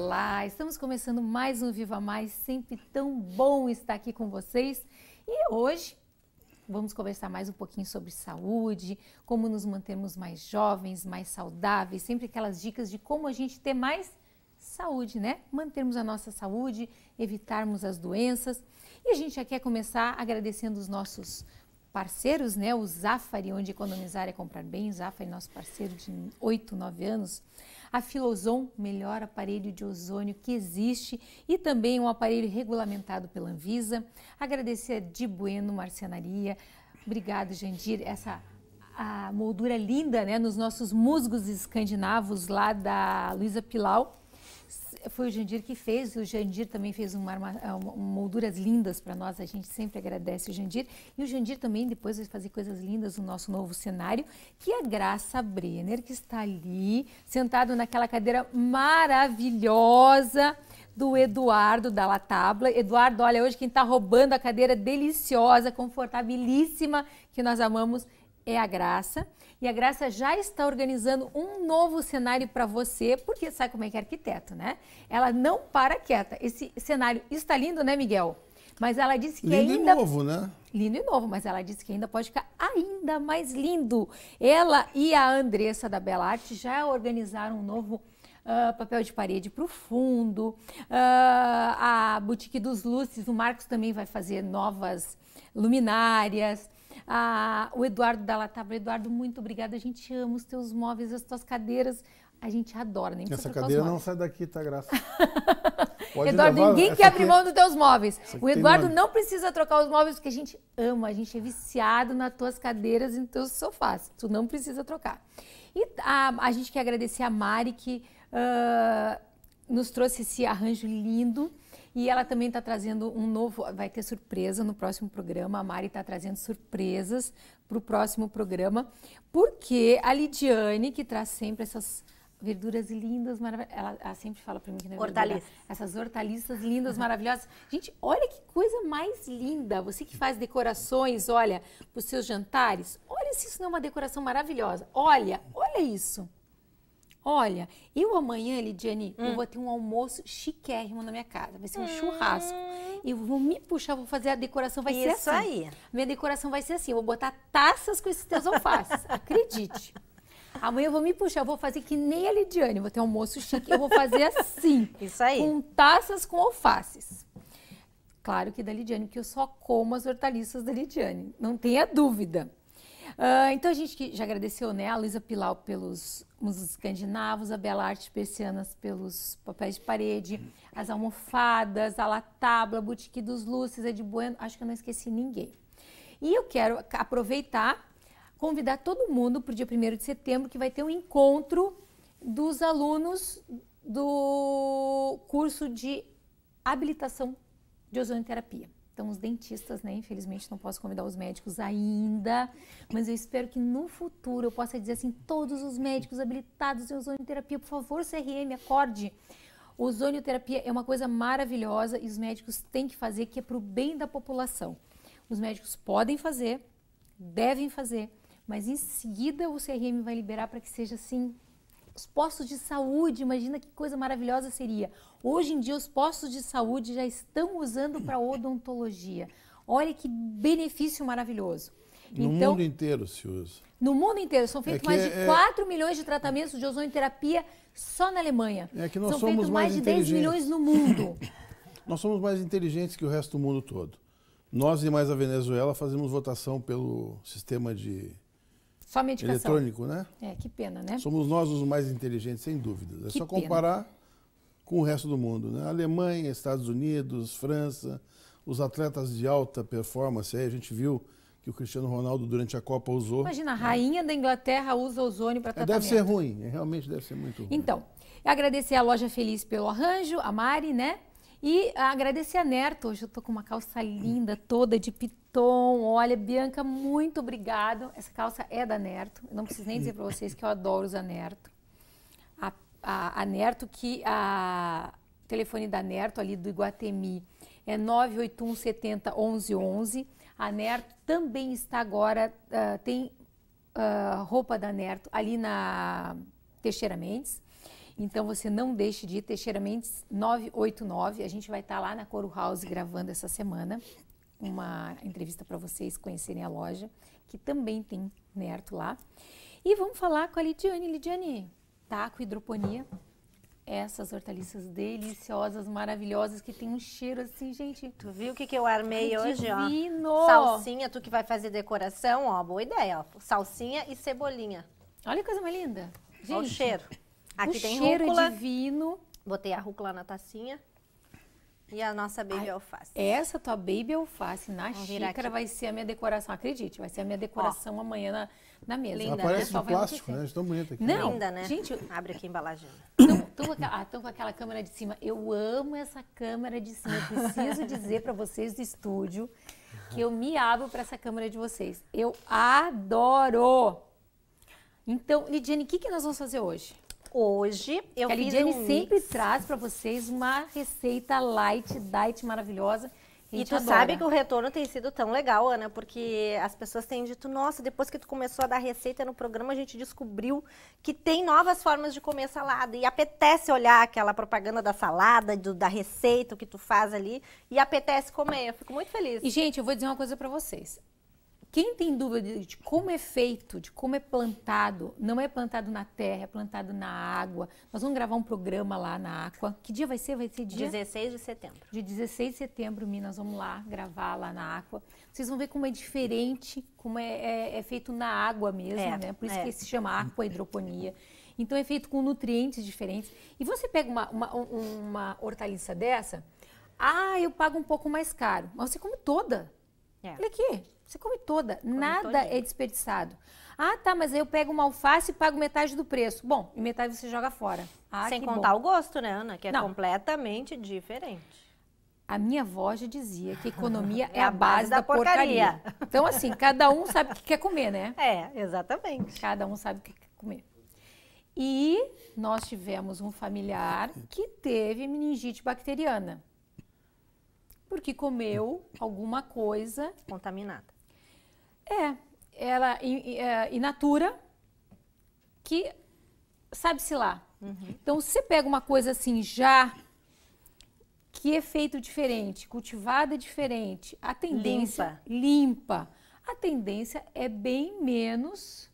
Olá, estamos começando mais um Viva Mais, sempre tão bom estar aqui com vocês. E hoje vamos conversar mais um pouquinho sobre saúde, como nos mantermos mais jovens, mais saudáveis, sempre aquelas dicas de como a gente ter mais saúde, né? Mantermos a nossa saúde, evitarmos as doenças. E a gente já quer começar agradecendo os nossos parceiros, né? O Zafari, onde economizar é comprar bem. O Zafari, nosso parceiro de 8, 9 anos. A Filozon, melhor aparelho de ozônio que existe e também um aparelho regulamentado pela Anvisa. Agradecer a Di Bueno Marcenaria. Obrigado, Jandir. A moldura linda, né? Nos nossos musgos escandinavos lá da Luísa Pilau. Foi o Jandir que fez, o Jandir também fez molduras lindas para nós, a gente sempre agradece o Jandir. E o Jandir também depois vai fazer coisas lindas no nosso novo cenário, que é a Graça Brenner, que está ali, sentado naquela cadeira maravilhosa do Eduardo da La Tabla. Eduardo, olha, hoje quem está roubando a cadeira deliciosa, confortabilíssima, que nós amamos, é a Graça. E a Graça já está organizando um novo cenário para você, porque sabe como é que é arquiteto, né? Ela não para quieta. Esse cenário está lindo, né, Miguel? Mas ela disse que lindo ainda... e novo, né? Lindo e novo, mas ela disse que ainda pode ficar ainda mais lindo. Ela e a Andressa da Bela Arte já organizaram um novo papel de parede para o fundo. A Boutique dos Luces, o Marcos também vai fazer novas luminárias. O Eduardo da La Tabla. Eduardo, muito obrigada. A gente ama os teus móveis, as tuas cadeiras. A gente adora, nem precisa Essa trocar cadeira os não móveis. sai daqui, tá, Graça? Eduardo, ninguém quer abrir mão dos teus móveis. O Eduardo nome. não precisa trocar os móveis, porque a gente ama, a gente é viciado nas tuas cadeiras e nos teus sofás. Tu não precisa trocar. E a gente quer agradecer a Mari, que nos trouxe esse arranjo lindo. E ela também está trazendo um novo, vai ter surpresa no próximo programa. A Mari está trazendo surpresas para o próximo programa, porque a Lidiane, que traz sempre essas verduras lindas, maravilhosas, ela sempre fala para mim que não é verdade. Essas hortaliças lindas, maravilhosas. Gente, olha que coisa mais linda. Você que faz decorações, olha, para os seus jantares, olha se isso não é uma decoração maravilhosa. Olha isso. Olha, eu amanhã, Lidiane, eu vou ter um almoço chiquérrimo na minha casa. Vai ser um churrasco. Eu vou me puxar, vou fazer a decoração, vai ser assim. Isso aí. Minha decoração vai ser assim, eu vou botar taças com esses teus alfaces, acredite. Amanhã eu vou me puxar, eu vou fazer que nem a Lidiane, vou ter um almoço chique, eu vou fazer assim. Isso aí. Com taças com alfaces. Claro que da Lidiane, porque eu só como as hortaliças da Lidiane, não tenha dúvida. Então a gente já agradeceu, né, a Luísa Pilau pelos musgos escandinavos, a Bela Arte Persianas pelos papéis de parede, as almofadas, a La Tabla, a Boutique dos Luces, a Di Bueno, acho que eu não esqueci ninguém. E eu quero aproveitar, convidar todo mundo para o dia 1º de setembro, que vai ter um encontro dos alunos do curso de habilitação de ozonioterapia. Então, os dentistas, né? Infelizmente, não posso convidar os médicos ainda, mas eu espero que no futuro eu possa dizer assim, todos os médicos habilitados em ozonioterapia, por favor, CRM, acorde. Ozonioterapia é uma coisa maravilhosa e os médicos têm que fazer, que é para o bem da população. Os médicos podem fazer, devem fazer, mas em seguida o CRM vai liberar para que seja assim. Os postos de saúde, imagina que coisa maravilhosa seria. Hoje em dia os postos de saúde já estão usando para odontologia. Olha que benefício maravilhoso. No mundo inteiro se usa. No mundo inteiro. São feitos mais de 4 milhões de tratamentos de ozonioterapia só na Alemanha. É que nós São somos feitos mais de 10 milhões no mundo. Nós somos mais inteligentes que o resto do mundo todo. Nós e mais a Venezuela fazemos votação pelo sistema de... Só medicação. Eletrônico, né? É, que pena, né? Somos nós os mais inteligentes, sem dúvida. É só comparar com o resto do mundo, né? Alemanha, Estados Unidos, França, os atletas de alta performance. Aí a gente viu que o Cristiano Ronaldo, durante a Copa, usou. Imagina, a rainha da Inglaterra usa ozônio para tratamento. Deve ser ruim, realmente deve ser muito ruim. Então, agradecer a Loja Feliz pelo arranjo, a Mari, né? E agradecer a Nerto. Hoje eu tô com uma calça linda, toda de piton. Olha, Bianca, muito obrigado. Essa calça é da Nerto. Eu não preciso nem dizer para vocês que eu adoro usar Nerto. A Nerto, que o telefone da Nerto, ali do Iguatemi, é 981 70 11 11. A Nerto também está agora, tem roupa da Nerto ali na Teixeira Mendes. Então, você não deixe de ir, Teixeira Mendes 989. A gente vai estar lá na Couro House gravando essa semana uma entrevista para vocês conhecerem a loja, que também tem Nerto lá. E vamos falar com a Lidiane. Lidiane, taco, hidroponia. Essas hortaliças deliciosas, maravilhosas, que tem um cheiro assim, gente. Tu viu o que eu armei hoje, divino. Ó? Salsinha, tu que vai fazer decoração, ó, boa ideia, ó. Salsinha e cebolinha. Olha que coisa mais linda. Gente, olha o cheiro. Aqui o tem cheiro rúcula. é divino. Botei a rúcula na tacinha. E a nossa baby alface. Essa tua baby alface na Vamos virar xícara aqui. vai ser a minha decoração, acredite, vai ser a minha decoração amanhã na mesa. Linda, Ela né? parece Pessoal de vai plástico, enlouquecer. né? Tão bonita aqui. Não, Linda, né? gente, Abre aqui a embalagem. Estão com aquela câmera de cima. Eu amo essa câmera de cima. Eu preciso dizer para vocês do estúdio que eu me abro para essa câmera de vocês. Eu adoro! Então, Lidiane, o que nós vamos fazer hoje? Hoje eu a fiz Lidiane um sempre mix. traz para vocês uma receita light, diet maravilhosa. A E gente tu adora. sabe que o retorno tem sido tão legal, Ana, porque as pessoas têm dito, nossa, depois que tu começou a dar receita no programa, a gente descobriu que tem novas formas de comer salada. E apetece olhar aquela propaganda da salada, da receita, o que tu faz ali, e apetece comer. Eu fico muito feliz. E, gente, eu vou dizer uma coisa para vocês. Quem tem dúvida de como é feito, de como é plantado, não é plantado na terra, é plantado na água. Nós vamos gravar um programa lá na Aqua. Que dia vai ser? Vai ser dia 16 de setembro. de 16 de setembro, nós vamos lá gravar lá na Aqua. Vocês vão ver como é diferente, como é feito na água mesmo, né? Por isso que se chama aqua hidroponia. Então é feito com nutrientes diferentes. E você pega uma hortaliça dessa, eu pago um pouco mais caro, mas você come toda. Olha aqui, você come toda, nada todinha. é desperdiçado. Tá, mas aí eu pego uma alface e pago metade do preço. Bom, e metade você joga fora. Sem que contar bom. o gosto, né, Ana? Que é Não. completamente diferente. A minha avó já dizia que economia é a base da porcaria. porcaria. Então, assim, cada um sabe o que quer comer, né? É, exatamente. Cada um sabe o que quer comer. E nós tivemos um familiar que teve meningite bacteriana. Porque comeu alguma coisa. Contaminada. Ela in natura, que sabe-se lá. Então, se você pega uma coisa assim já, que é feito diferente, cultivada diferente, a tendência limpa. A tendência é bem menos.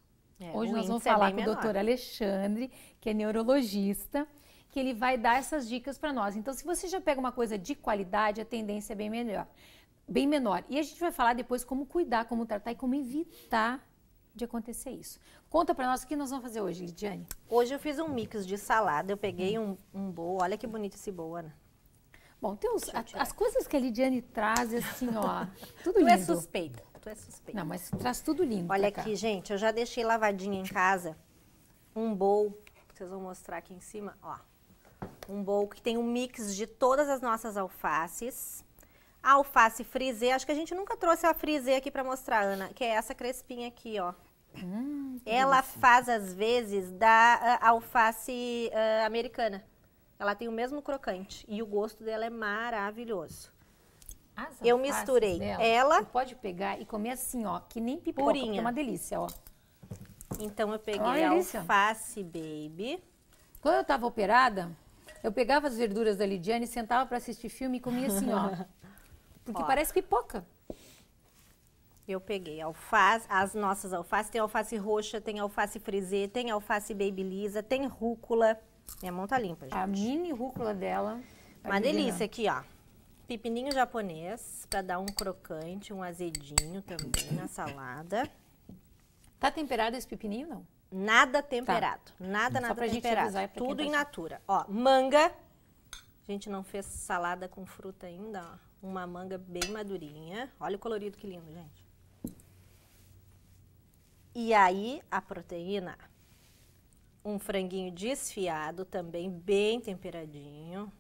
Hoje nós vamos falar com o doutor Alexandre, que é neurologista, que ele vai dar essas dicas para nós. Então, se você já pega uma coisa de qualidade, a tendência é bem menor. E a gente vai falar depois como cuidar, como tratar e como evitar de acontecer isso. Conta para nós o que nós vamos fazer hoje, Lidiane. Hoje eu fiz um mix de salada, eu peguei um bowl, olha que bonito esse bowl, Ana. Bom, tem as coisas que a Lidiane traz, assim, ó, tudo Tu lindo. é suspeita, tu é suspeita. Não, mas traz tudo lindo. Olha pra cá. aqui, gente, eu já deixei lavadinho em casa um bowl, vocês vão mostrar aqui em cima, ó. Um bowl que tem um mix de todas as nossas alfaces. A alface frisée, acho que a gente nunca trouxe a frisée aqui pra mostrar, Ana, que é essa crespinha aqui, ó. Ela faz, às vezes, da alface americana. Ela tem o mesmo crocante e o gosto dela é maravilhoso. As Eu alfaces misturei dela, ela- Você pode pegar e comer assim, ó, que nem pipoca, Purinha. porque é uma delícia, ó. Então eu peguei Olha a delícia. alface baby. Quando eu estava operada, eu pegava as verduras da Lidiane, sentava para assistir filme e comia assim, ó. Porque Ó. parece pipoca. Eu peguei alface, as nossas alfaces, tem alface roxa, tem alface frisée, tem alface baby lisa, tem rúcula. Minha mão tá limpa, gente. A mini rúcula dela. tá Uma divina. delícia aqui, ó. Pepininho japonês, pra dar um crocante, um azedinho também na salada. Tá temperado esse pepininho, não? Nada temperado, nada Só pra gente temperado. avisar pra quem Tudo tá in achando. natura. Ó, manga. A gente não fez salada com fruta ainda, ó. Uma manga bem madurinha. Olha o colorido que lindo, gente. E aí, a proteína. Um franguinho desfiado, também bem temperadinho.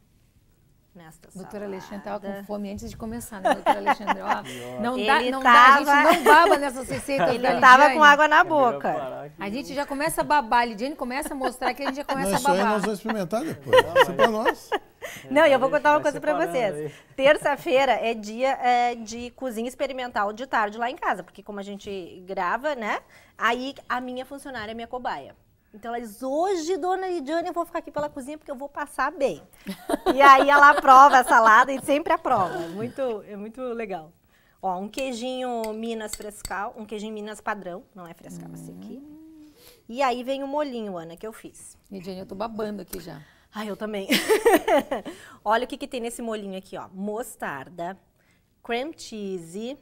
Nesta Doutor salada. Alexandre tava com fome antes de começar, né, doutor Alexandre? Ó, não Ele dá, a gente tava- não baba nessas receitas Ele da tava Lidiane. com água na boca. A gente já começa a babar, a Lidiane começa a mostrar que a gente já começa Não, a isso aí babar. nós vamos experimentar depois. Isso é pra nós. Não, e eu vou contar uma vai coisa pra separando vocês. aí. Terça-feira é dia de cozinha experimental de tarde lá em casa, porque como a gente grava, né? Aí a minha funcionária é minha cobaia. Então ela diz, hoje, dona Lidiane, eu vou ficar aqui pela cozinha porque eu vou passar bem. E aí ela aprova a salada e sempre aprova. É muito legal. Ó, um queijinho Minas frescal, um queijinho Minas padrão, não é frescal, esse aqui. E aí vem o molhinho, Ana, que eu fiz. Lidiane, eu tô babando aqui já. Ah, eu também. Olha o que tem nesse molhinho aqui, ó. Mostarda, cream cheese,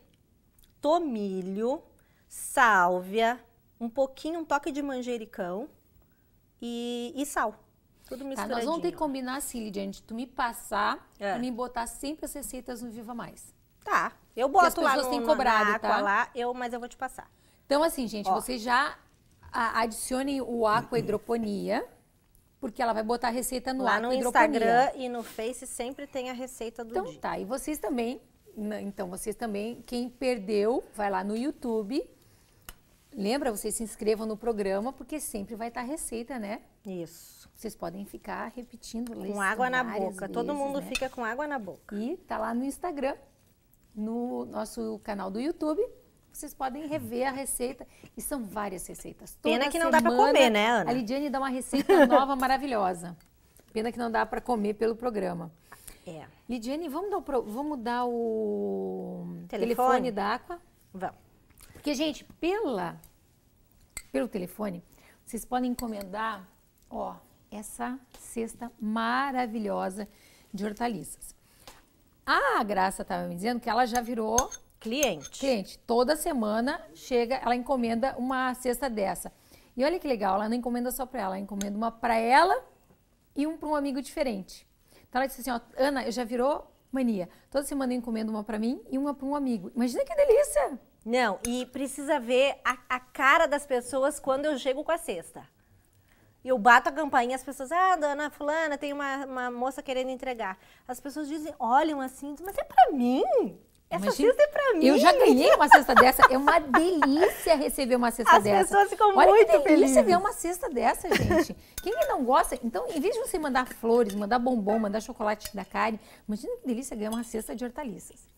tomilho, sálvia, um toque de manjericão e sal. Tudo misturadinho. Nós vamos ter que combinar assim, Lidiane, de tu me passar e me botar sempre as receitas no Viva Mais. Tá, eu boto lá no, têm cobrado, na Aqua, tá? lá, mas eu vou te passar. Então assim, gente, vocês já adicionem o Aqua Hidroponia, porque ela vai botar a receita no Aqua Hidroponia. Lá no Instagram e no Face sempre tem a receita do dia. Então tá, e vocês também, quem perdeu, vai lá no YouTube. Lembra, vocês se inscrevam no programa, porque sempre vai estar a receita, né? Isso. Vocês podem ficar repetindo. Com água na boca. Todo mundo fica com água na boca. E tá lá no Instagram, no nosso canal do YouTube. Vocês podem rever a receita. E são várias receitas. Pena que não dá pra comer, né, Ana? A Lidiane dá uma receita nova, maravilhosa. Pena que não dá pra comer pelo programa. É. Lidiane, vamos dar o telefone da Aqua? Vamos. Porque, gente, pelo telefone, vocês podem encomendar, ó, essa cesta maravilhosa de hortaliças. A Graça estava me dizendo que ela já virou cliente. Toda semana chega, ela encomenda uma cesta dessa. E olha que legal, ela não encomenda só para ela encomenda uma para ela e um para um amigo diferente. Então ela disse assim, ó, Ana, já virou mania. Toda semana eu encomendo uma para mim e uma para um amigo. Imagina que delícia! Não, e precisa ver a cara das pessoas quando eu chego com a cesta. Eu bato a campainha, as pessoas, dona fulana, tem uma moça querendo entregar. As pessoas dizem, olham assim, mas é pra mim? Essa cesta é pra mim? Eu já ganhei uma cesta dessa, é uma delícia receber uma cesta dessa. As pessoas ficam muito felizes. Olha que delícia ver uma cesta dessa, gente. Quem não gosta, então, em vez de você mandar flores, mandar bombom, mandar chocolate da Karen, imagina que delícia ganhar uma cesta de hortaliças.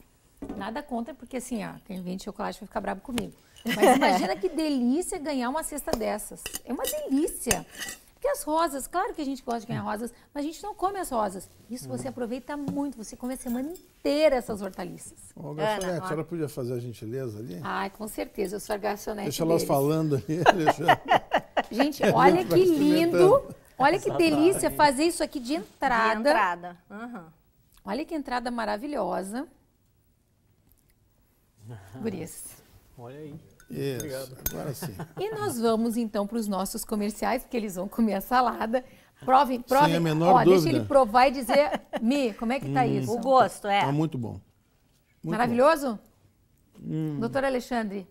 Nada contra, porque assim, ó, quem vende chocolate vai ficar bravo comigo. Mas imagina que delícia ganhar uma cesta dessas. É uma delícia. Porque as rosas, claro que a gente gosta de ganhar rosas, mas a gente não come as rosas. Isso você aproveita muito, você come a semana inteira essas hortaliças. Ô, garçonete, a senhora podia fazer a gentileza ali? Ai, com certeza, eu sou a garçonete Deixa elas falando ali. Gente, olha que lindo, olha que delícia fazer isso aqui de entrada. De entrada. Uhum. Olha que entrada maravilhosa. Gurias. Olha aí. Isso, obrigado. Agora sim. E nós vamos então para os nossos comerciais, porque eles vão comer a salada. Provem. Sem a menor dúvida. Deixa ele provar e dizer, como é que tá isso? O gosto, Tá muito bom. Muito maravilhoso? Doutor Alexandre,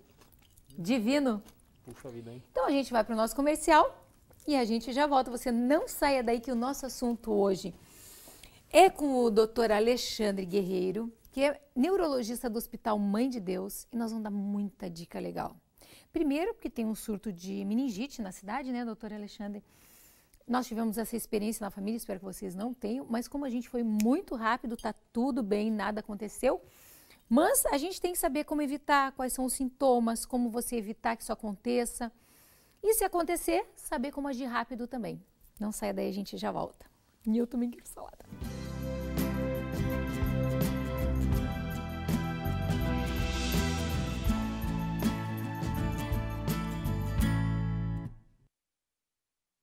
divino. Puxa vida, hein? Então a gente vai para o nosso comercial e a gente já volta. Você não saia daí que o nosso assunto hoje é com o doutor Alexandre Guerreiro, que é neurologista do Hospital Mãe de Deus, e nós vamos dar muita dica legal. Primeiro, porque tem um surto de meningite na cidade, né, doutor Alexandre? Nós tivemos essa experiência na família, espero que vocês não tenham, mas como a gente foi muito rápido, tá tudo bem, nada aconteceu. Mas a gente tem que saber como evitar, quais são os sintomas, como você evitar que isso aconteça. E se acontecer, saber como agir rápido também. Não saia daí, a gente já volta. E eu também quero salada.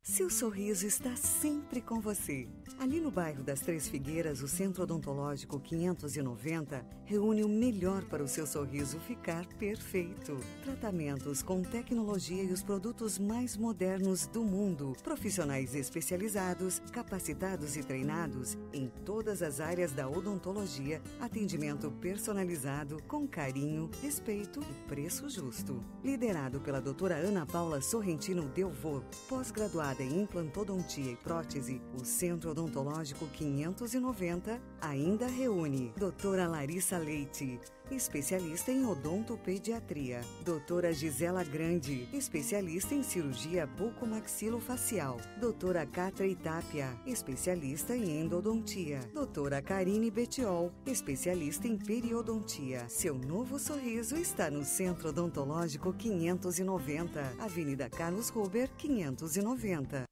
Seu sorriso está sempre com você. Ali no bairro das Três Figueiras, o Centro Odontológico 590 reúne o melhor para o seu sorriso ficar perfeito. Tratamentos com tecnologia e os produtos mais modernos do mundo. Profissionais especializados, capacitados e treinados em todas as áreas da odontologia. Atendimento personalizado, com carinho, respeito e preço justo. Liderado pela doutora Ana Paula Sorrentino Delvaux, pós-graduada em implantodontia e prótese, o Centro Odontológico 590 ainda reúne doutora Larissa Leite, especialista em odontopediatria. Doutora Gisela Grande, especialista em cirurgia bucomaxilofacial. Doutora Cátia Tapia, especialista em endodontia. Doutora Karine Betiol, especialista em periodontia. Seu novo sorriso está no Centro Odontológico 590, Avenida Carlos Ruber, 590.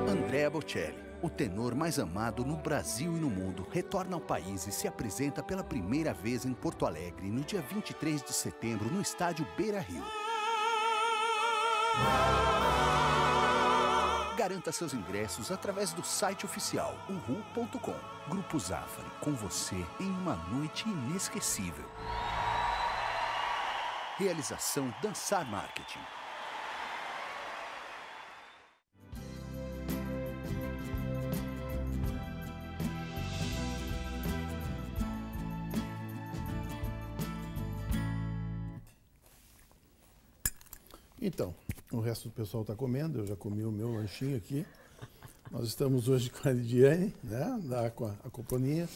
Andrea Bocelli, o tenor mais amado no Brasil e no mundo, retorna ao país e se apresenta pela primeira vez em Porto Alegre no dia 23 de setembro no estádio Beira-Rio. Garanta seus ingressos através do site oficial uhu.com. Grupo Zafari, com você em uma noite inesquecível. Realização Dançar Marketing. Então, o resto do pessoal está comendo, eu já comi o meu lanchinho aqui. Nós estamos hoje com a Lidiane, né, da Aquaponia,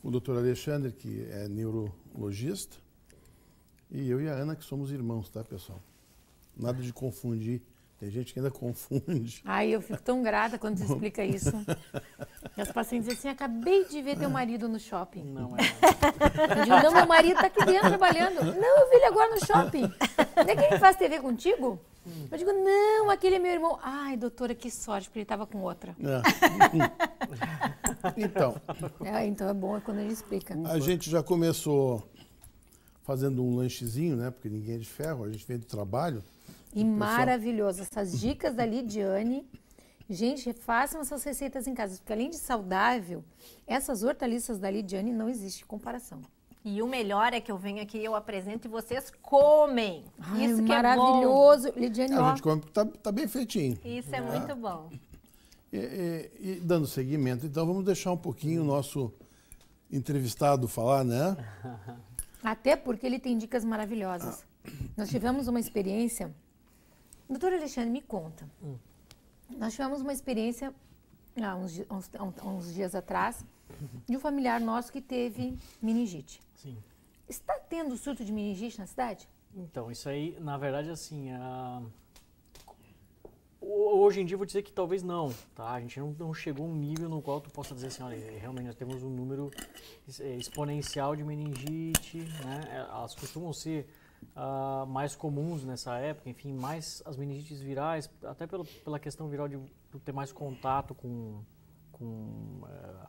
com o doutor Alexandre, que é neurologista, e eu e a Ana, que somos irmãos, tá, pessoal? Nada de confundir. Tem gente que ainda confunde. Ai, eu fico tão grata quando você explica isso. E as pacientes dizem assim, acabei de ver teu marido no shopping. Não é. Eu digo, não, meu marido tá aqui dentro trabalhando. Não, eu vi ele agora no shopping. Não é que ele faz TV contigo? Eu digo, não, aquele é meu irmão. Ai, doutora, que sorte, porque ele tava com outra. Então. Então é bom quando ele explica. A gente já começou fazendo um lanchezinho, né? Porque ninguém é de ferro, a gente vem do trabalho. E maravilhoso. Essas dicas da Lidiane. Gente, façam essas receitas em casa. Porque além de saudável, essas hortaliças da Lidiane não existe comparação. E o melhor é que eu venho aqui, eu apresento e vocês comem. Ai, isso que maravilhoso. é bom. Lidiane, A gente come porque tá bem feitinho. Isso é muito bom. E dando seguimento, então vamos deixar um pouquinho o nosso entrevistado falar, né? Até porque ele tem dicas maravilhosas. Nós tivemos uma experiência... Doutor Alexandre, me conta. Nós tivemos uma experiência, há uns dias atrás, de um familiar nosso que teve meningite. Sim. Está tendo surto de meningite na cidade? Então, isso aí, na verdade, assim, hoje em dia eu vou dizer que talvez não, tá? A gente não chegou a um nível no qual tu possa dizer assim, olha, realmente nós temos um número exponencial de meningite, né? Elas costumam ser mais comuns nessa época, enfim, mais as meningites virais, até pela questão viral de ter mais contato com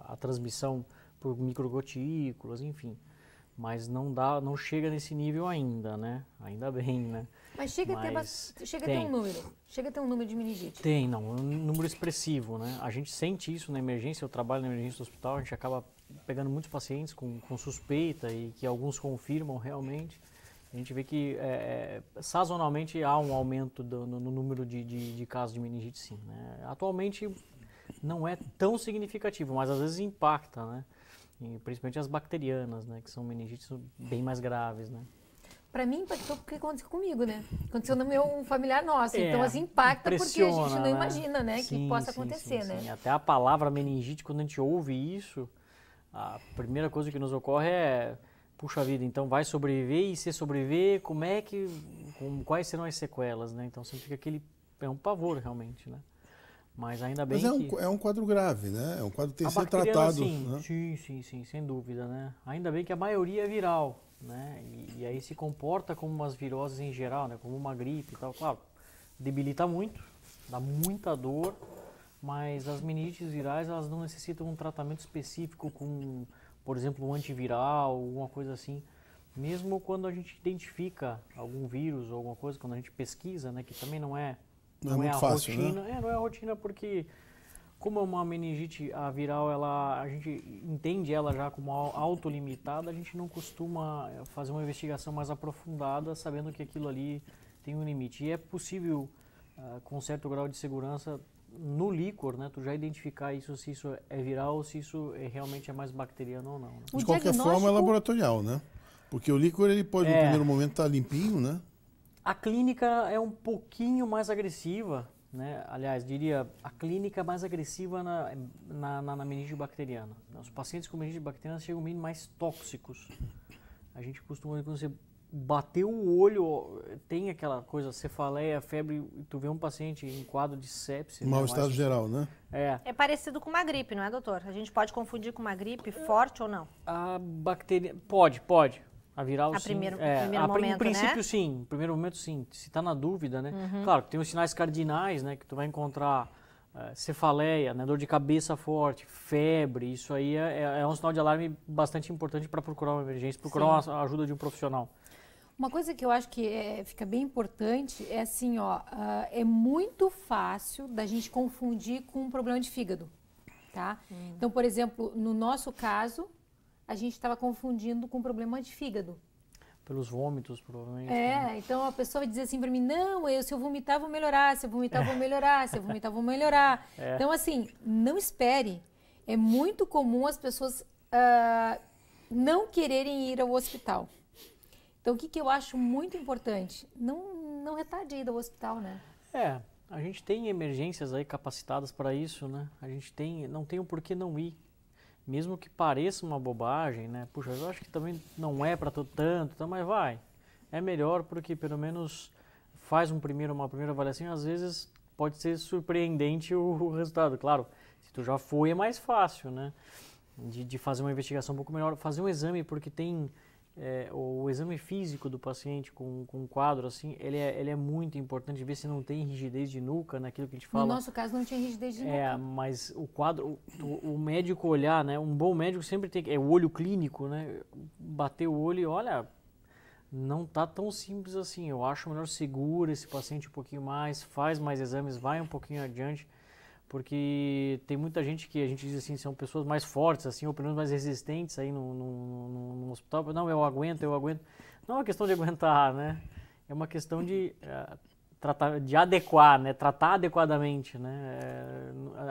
a transmissão por microgotículas, enfim. Mas não chega nesse nível ainda, né? Ainda bem, né? Mas chega a ter um número. Chega a ter um número de meningite. Tem, não. Um número expressivo, né? A gente sente isso na emergência, eu trabalho na emergência do hospital, a gente acaba pegando muitos pacientes com suspeita e que alguns confirmam realmente. A gente vê que sazonalmente há um aumento no número de casos de meningite, sim, né? Atualmente não é tão significativo, mas às vezes impacta, né? E principalmente as bacterianas, né? Que são meningites bem mais graves, né? Para mim impactou porque aconteceu comigo, né? Aconteceu no meu familiar nosso. Então, assim, impacta porque a gente não imagina, né? Que possa acontecer, né? Sim. Até a palavra meningite, quando a gente ouve isso, a primeira coisa que nos ocorre é puxa vida, então vai sobreviver e se sobreviver, quais serão as sequelas, né? Então sempre fica é um pavor realmente, né? Mas ainda bem que... é um quadro grave, né? É um quadro que tem que ser bacteriana, tratado. Sim, Né? sim, sem dúvida, né? Ainda bem que a maioria é viral, né? E aí se comporta como umas viroses em geral, né? Como uma gripe e tal. Claro, debilita muito, dá muita dor, mas as meningites virais, elas não necessitam um tratamento específico com, por exemplo, um antiviral, alguma coisa assim. Mesmo quando a gente identifica algum vírus ou alguma coisa, quando a gente pesquisa, né? Que também não é muito a fácil, rotina. né? Não é a rotina porque, como é uma meningite, a viral, a gente entende ela já como autolimitada, a gente não costuma fazer uma investigação mais aprofundada, sabendo que aquilo ali tem um limite. E é possível, com certo grau de segurança, no líquor, né, tu já identificar isso, se isso é viral ou se isso realmente é mais bacteriano ou não. Né? De qualquer forma, é laboratorial, né? Porque o líquor, ele pode, no primeiro momento, estar limpinho, né? A clínica é um pouquinho mais agressiva, né? Aliás, diria, a clínica mais agressiva na meningite bacteriana. Os pacientes com meningite bacteriana chegam bem mais tóxicos. A gente costuma, quando você bateu o olho, tem aquela coisa, cefaleia, febre, tu vê um paciente em quadro de sepse. Mau estado geral, né? É parecido com uma gripe, não é, doutor? A gente pode confundir com uma gripe forte ou não? A bactéria, pode. A viral, sim. Primeiro Em momento, princípio, né? sim. No primeiro momento, sim. Se está na dúvida, né? Claro, que tem os sinais cardinais, né? Que tu vai encontrar cefaleia, né? Dor de cabeça forte, febre. Isso aí é um sinal de alarme bastante importante para procurar uma emergência, procurar a ajuda de um profissional. Uma coisa que eu acho que fica bem importante é assim, ó, é muito fácil da gente confundir com um problema de fígado, tá? Então, por exemplo, no nosso caso, a gente estava confundindo com problema de fígado. Pelos vômitos, provavelmente. Né? Então a pessoa vai dizer assim para mim, não, se eu vomitar, vou melhorar, se eu vomitar, vou melhorar, se eu vomitar, vou melhorar. Então, assim, não espere. É muito comum as pessoas não quererem ir ao hospital. Então, o que eu acho muito importante? Não retarde a ida ao hospital, né? A gente tem emergências aí capacitadas para isso, né? A gente não tem o porquê não ir. Mesmo que pareça uma bobagem, né? Puxa, eu acho que também não é para tanto, mas vai. É melhor porque pelo menos faz uma primeira avaliação. Às vezes pode ser surpreendente o resultado. Claro, se tu já foi é mais fácil, né? De fazer uma investigação um pouco melhor. Fazer um exame porque tem... o exame físico do paciente com um quadro assim, ele é muito importante ver se não tem rigidez de nuca, naquilo que a gente fala. No nosso caso não tinha rigidez de nuca. Mas o quadro, o médico olhar, né, um bom médico sempre tem o olho clínico, né, bater o olho e olha, não tá tão simples assim, eu acho melhor segura esse paciente um pouquinho mais, faz mais exames, vai um pouquinho adiante. Porque tem muita gente que a gente diz assim, são pessoas mais fortes, assim, ou pelo menos mais resistentes aí no hospital. Não, eu aguento. Não é uma questão de aguentar, né? É uma questão de adequar, né? Tratar adequadamente, né?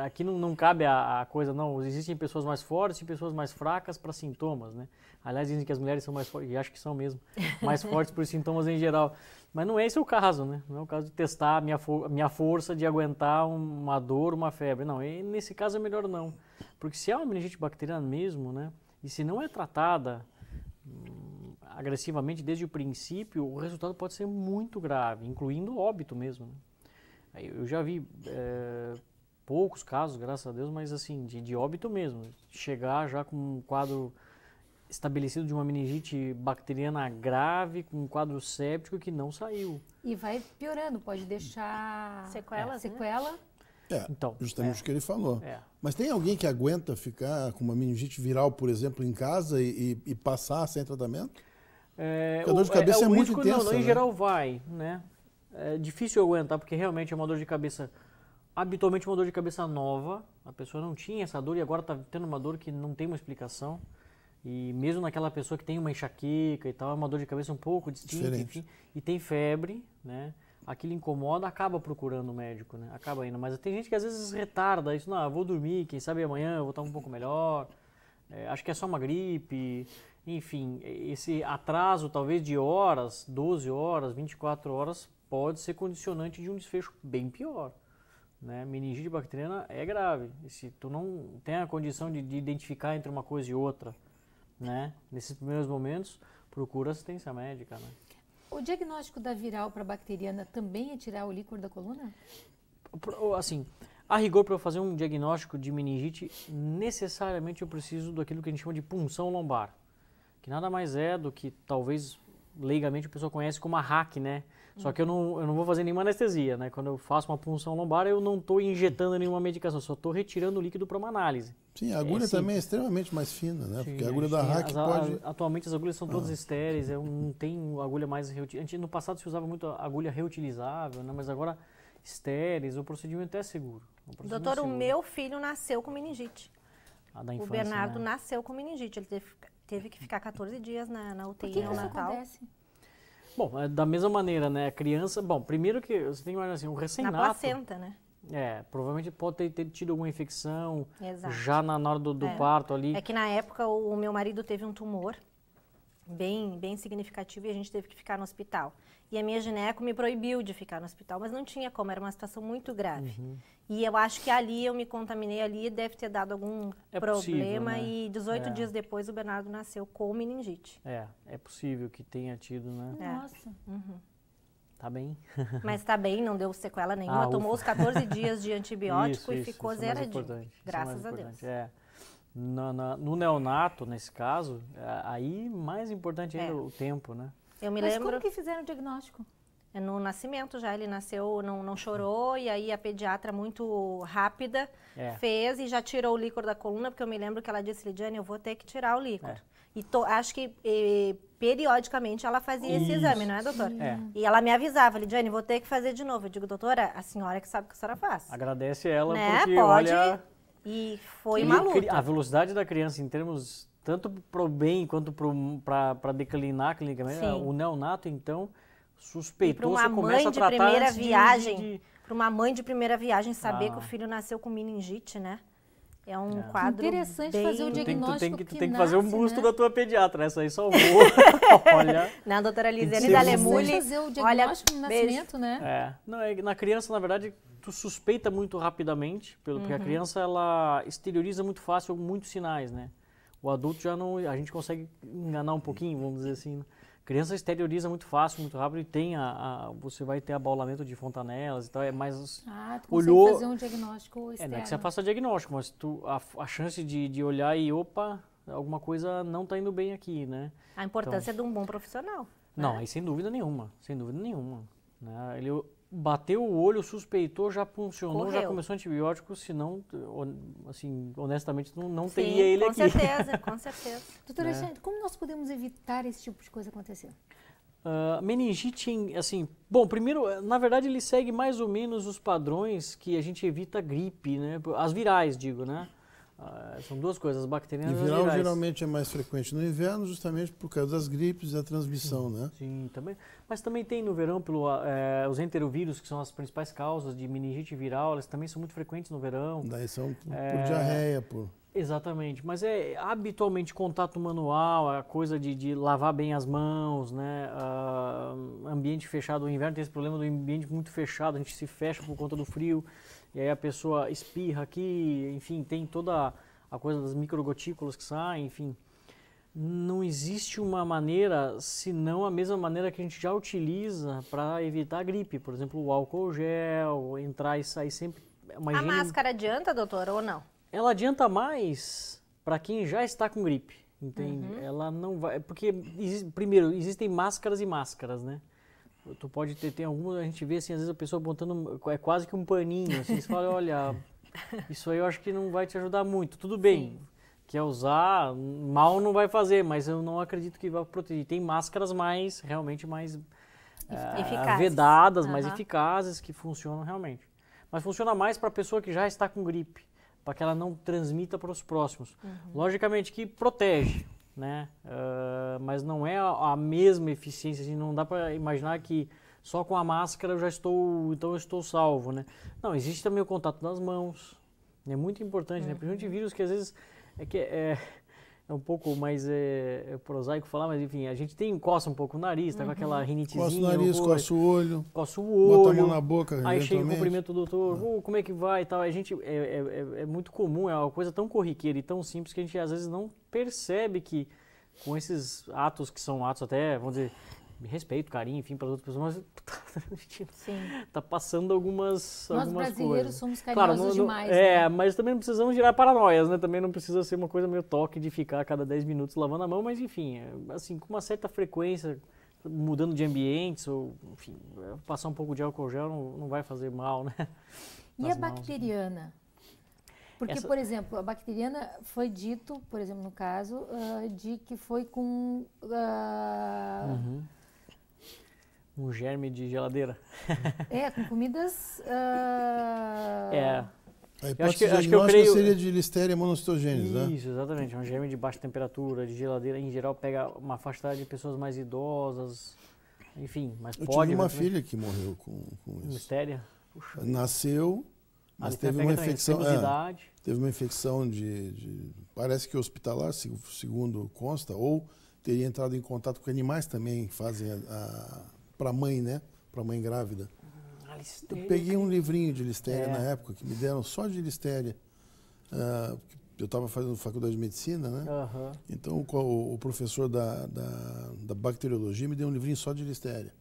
Aqui não cabe a coisa, não. Existem pessoas mais fortes e pessoas mais fracas para sintomas, né? Aliás, dizem que as mulheres são mais fortes, e acho que são mesmo, mais fortes por sintomas em geral. Mas não é esse o caso, né? Não é o caso de testar a minha força de aguentar uma dor, uma febre. Não, e nesse caso é melhor não. Porque se é uma meningite bacteriana mesmo, né? E se não é tratada agressivamente desde o princípio, o resultado pode ser muito grave, incluindo óbito mesmo. Né? Eu já vi poucos casos, graças a Deus, mas assim, de óbito mesmo. Chegar já com um quadro estabelecido de uma meningite bacteriana grave, com um quadro séptico que não saiu. E vai piorando, pode deixar sequelas, sequela. Então, justamente o que ele falou. Mas tem alguém que aguenta ficar com uma meningite viral, por exemplo, em casa e passar sem tratamento? Porque a dor de cabeça é muito intensa. Não, em geral vai, né? É difícil aguentar, porque realmente é uma dor de cabeça, habitualmente uma dor de cabeça nova. A pessoa não tinha essa dor e agora está tendo uma dor que não tem uma explicação. E mesmo naquela pessoa que tem uma enxaqueca e tal, é uma dor de cabeça um pouco distinta, enfim, e tem febre, né? Aquilo incomoda, acaba procurando o médico, né? Acaba indo. Mas tem gente que às vezes retarda isso, não, eu vou dormir, quem sabe amanhã eu vou estar um pouco melhor, acho que é só uma gripe, enfim, esse atraso talvez de horas, 12 horas, 24 horas, pode ser condicionante de um desfecho bem pior. Né? Meningite bacteriana é grave, e se tu não tem a condição de identificar entre uma coisa e outra, né? Nesses primeiros momentos, procura assistência médica, né? O diagnóstico da viral para bacteriana também é tirar o líquor da coluna? Assim, a rigor, para eu fazer um diagnóstico de meningite, necessariamente eu preciso daquilo que a gente chama de punção lombar, que nada mais é do que, talvez, leigamente, a pessoa conhece como a RAC, né? Só que eu não vou fazer nenhuma anestesia, né? Quando eu faço uma punção lombar, eu não estou injetando nenhuma medicação, só estou retirando o líquido para uma análise. Sim, a agulha também é extremamente mais fina, né? Sim, porque a agulha da RAC pode... Atualmente as agulhas são todas estéreis, não tem agulha mais reutilizável. No passado se usava muito agulha reutilizável, né? Mas agora estéreis, o procedimento é seguro. Doutor, o meu filho nasceu com meningite. Da infância, o Bernardo né? nasceu com meningite, ele teve que ficar 14 dias na UTI Por que isso neonatal. acontece? Bom, da mesma maneira, né? A criança... Bom, primeiro que você tem que imaginar assim, um recém-nato... Na placenta, né? Provavelmente pode ter tido alguma infecção. Exato. Já na hora do parto ali. É que na época o meu marido teve um tumor bem significativo e a gente teve que ficar no hospital. E a minha gineco me proibiu de ficar no hospital, mas não tinha como, era uma situação muito grave. E eu acho que ali eu me contaminei ali, deve ter dado algum problema possível, né? E 18 dias depois o Bernardo nasceu com meningite. É possível que tenha tido, né? Nossa. Tá bem? Mas tá bem, não deu sequela nenhuma, tomou os 14 dias de antibiótico e ficou isso é mais zeradinho. importante, isso é Graças mais a importante. Deus. No neonato, nesse caso, aí mais importante ainda o tempo, né? Eu me Mas lembro... como que fizeram o diagnóstico? No nascimento já, ele nasceu, não chorou, e aí a pediatra muito rápida fez e já tirou o líquor da coluna, porque eu me lembro que ela disse, Lidiane, eu vou ter que tirar o líquor. E acho que periodicamente ela fazia esse exame, não é, doutor? E ela me avisava, Lidiane, vou ter que fazer de novo. Eu digo, doutora, a senhora que sabe o que a senhora faz. Agradece ela, né? porque Pode, olha... E foi uma luta. A velocidade da criança em termos, tanto pro bem quanto para declinar clinicamente, o neonato, então... Suspeitou, você começa a tratar primeira viagem, para uma mãe de primeira viagem saber que o filho nasceu com meningite, né? É um quadro interessante bem... fazer o diagnóstico Tu tem que fazer um busto da tua pediatra, essa aí salvou. Olha. Na doutora Lisiane da Lemuli, fazer o diagnóstico no nascimento, né? Não, na criança, na verdade, tu suspeita muito rapidamente, porque a criança, ela exterioriza muito fácil muitos sinais, né? O adulto já não, a gente consegue enganar um pouquinho, vamos dizer assim, né? Criança exterioriza muito fácil, muito rápido e tem você vai ter abaulamento de fontanelas e tal, é mais... tu consegue fazer um diagnóstico externo. Não é que você faça diagnóstico, mas a chance de olhar e, alguma coisa não está indo bem aqui, né? A importância de um bom profissional. Não, aí sem dúvida nenhuma, né? Ele bateu o olho, suspeitou, já funcionou, já começou antibiótico, senão, assim, honestamente, não teria ele aqui. Com certeza. Doutora Alexandre, como nós podemos evitar esse tipo de coisa acontecer? Meningite, assim, bom, primeiro, na verdade, ele segue mais ou menos os padrões que a gente evita a gripe, né? As virais, digo, né? São duas coisas, as bacterianas e as virais. Geralmente é mais frequente no inverno, justamente por causa das gripes e da transmissão, né? Sim, também. Mas também tem no verão os enterovírus, que são as principais causas de meningite viral, elas também são muito frequentes no verão. Daí são por diarreia, Exatamente, mas é habitualmente contato manual, a coisa de lavar bem as mãos, né? Ambiente fechado, o inverno tem esse problema do ambiente muito fechado, a gente se fecha por conta do frio, e aí a pessoa espirra aqui, enfim, tem toda a coisa das microgotículas que saem, enfim. Não existe uma maneira, senão a mesma maneira que a gente já utiliza para evitar a gripe, por exemplo, o álcool gel, entrar e sair sempre. A máscara adianta, doutora, ou não? Ela adianta mais para quem já está com gripe, entende? Ela não vai... Porque, primeiro, existem máscaras e máscaras, né? Tu pode tem algumas, a gente vê assim, às vezes a pessoa botando quase que um paninho, assim, você fala, olha, isso aí eu acho que não vai te ajudar muito. Tudo bem, quer usar, mal não vai fazer, mas eu não acredito que vai proteger. Tem máscaras realmente mais vedadas, mais eficazes, que funcionam realmente. Mas funciona mais para a pessoa que já está com gripe, para que ela não transmita para os próximos. Logicamente que protege, né? Mas não é a mesma eficiência, assim, não dá para imaginar que só com a máscara eu eu estou salvo, né? Não, existe também o contato das mãos, é muito importante, né? Principalmente vírus que às vezes é um pouco mais prosaico falar, mas enfim, a gente coça um pouco o nariz, tá com aquela rinitezinha. Coça o nariz, coça o olho. Coça o olho. Bota a mão na boca, aí chega o cumprimento do doutor, como é que vai e tal. A gente, é muito comum, é uma coisa tão corriqueira e tão simples que a gente às vezes não percebe que com esses atos que são atos até, vamos dizer, de respeito, carinho, enfim, para as outras pessoas, mas tá passando algumas Nós brasileiros coisas. somos carinhosos Claro, demais, né? né? Mas também não precisamos gerar paranoias, né? Também não precisa ser uma coisa meio toque de ficar a cada 10 minutos lavando a mão, mas enfim, assim, com uma certa frequência, mudando de ambientes, ou enfim, passar um pouco de álcool gel não vai fazer mal, né? E a bacteriana? Porque, por exemplo, a bacteriana foi dito, por exemplo, no caso, de que foi com... Um germe de geladeira. Com comidas... A hipótese diagnóstica seria de Listeria monocytogenes, né? Isso, exatamente. É um germe de baixa temperatura, de geladeira. Em geral, pega uma faixa de pessoas mais idosas, enfim, mas eu pode... tive uma filha que morreu com isso. Listeria? Nasceu, mas teve uma infecção... teve uma infecção parece que hospitalar, segundo consta, ou teria entrado em contato com animais também, fazem para a mãe, né? Para a mãe grávida. Eu peguei um livrinho de Listeria na época, que me deram só de Listeria. Eu estava fazendo faculdade de medicina, né? Então o professor da bacteriologia me deu um livrinho só de Listeria.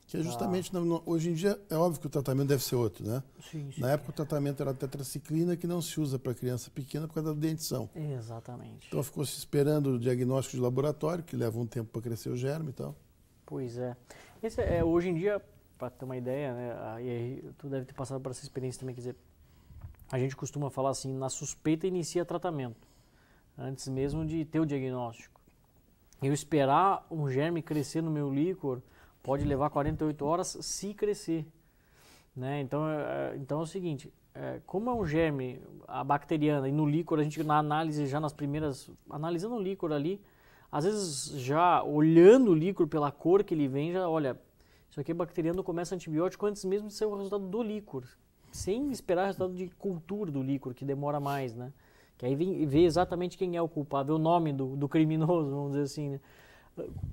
Que é justamente, hoje em dia, é óbvio que o tratamento deve ser outro, né? Sim. Na época o tratamento era tetraciclina, que não se usa para criança pequena por causa da dentição. Exatamente. Então ficou se esperando o diagnóstico de laboratório, que leva um tempo para crescer o germe e tal. Pois é. Hoje em dia, para ter uma ideia, né? E aí, tu deve ter passado por essa experiência também, quer dizer, a gente costuma falar assim, na suspeita inicia tratamento, antes mesmo de ter o diagnóstico. Eu esperar um germe crescer no meu líquor pode levar 48 horas se crescer, né? Então é o seguinte, como é um germe, a bacteriana, e no líquor, a gente na análise, já nas primeiras, analisando o líquor ali, às vezes já olhando o líquor pela cor que ele vem, já olha, isso aqui é bacteriano, começa antibiótico antes mesmo de ser o resultado do líquor, sem esperar o resultado de cultura do líquor, que demora mais, né? Que aí vê exatamente quem é o culpado, o nome do criminoso, vamos dizer assim, né?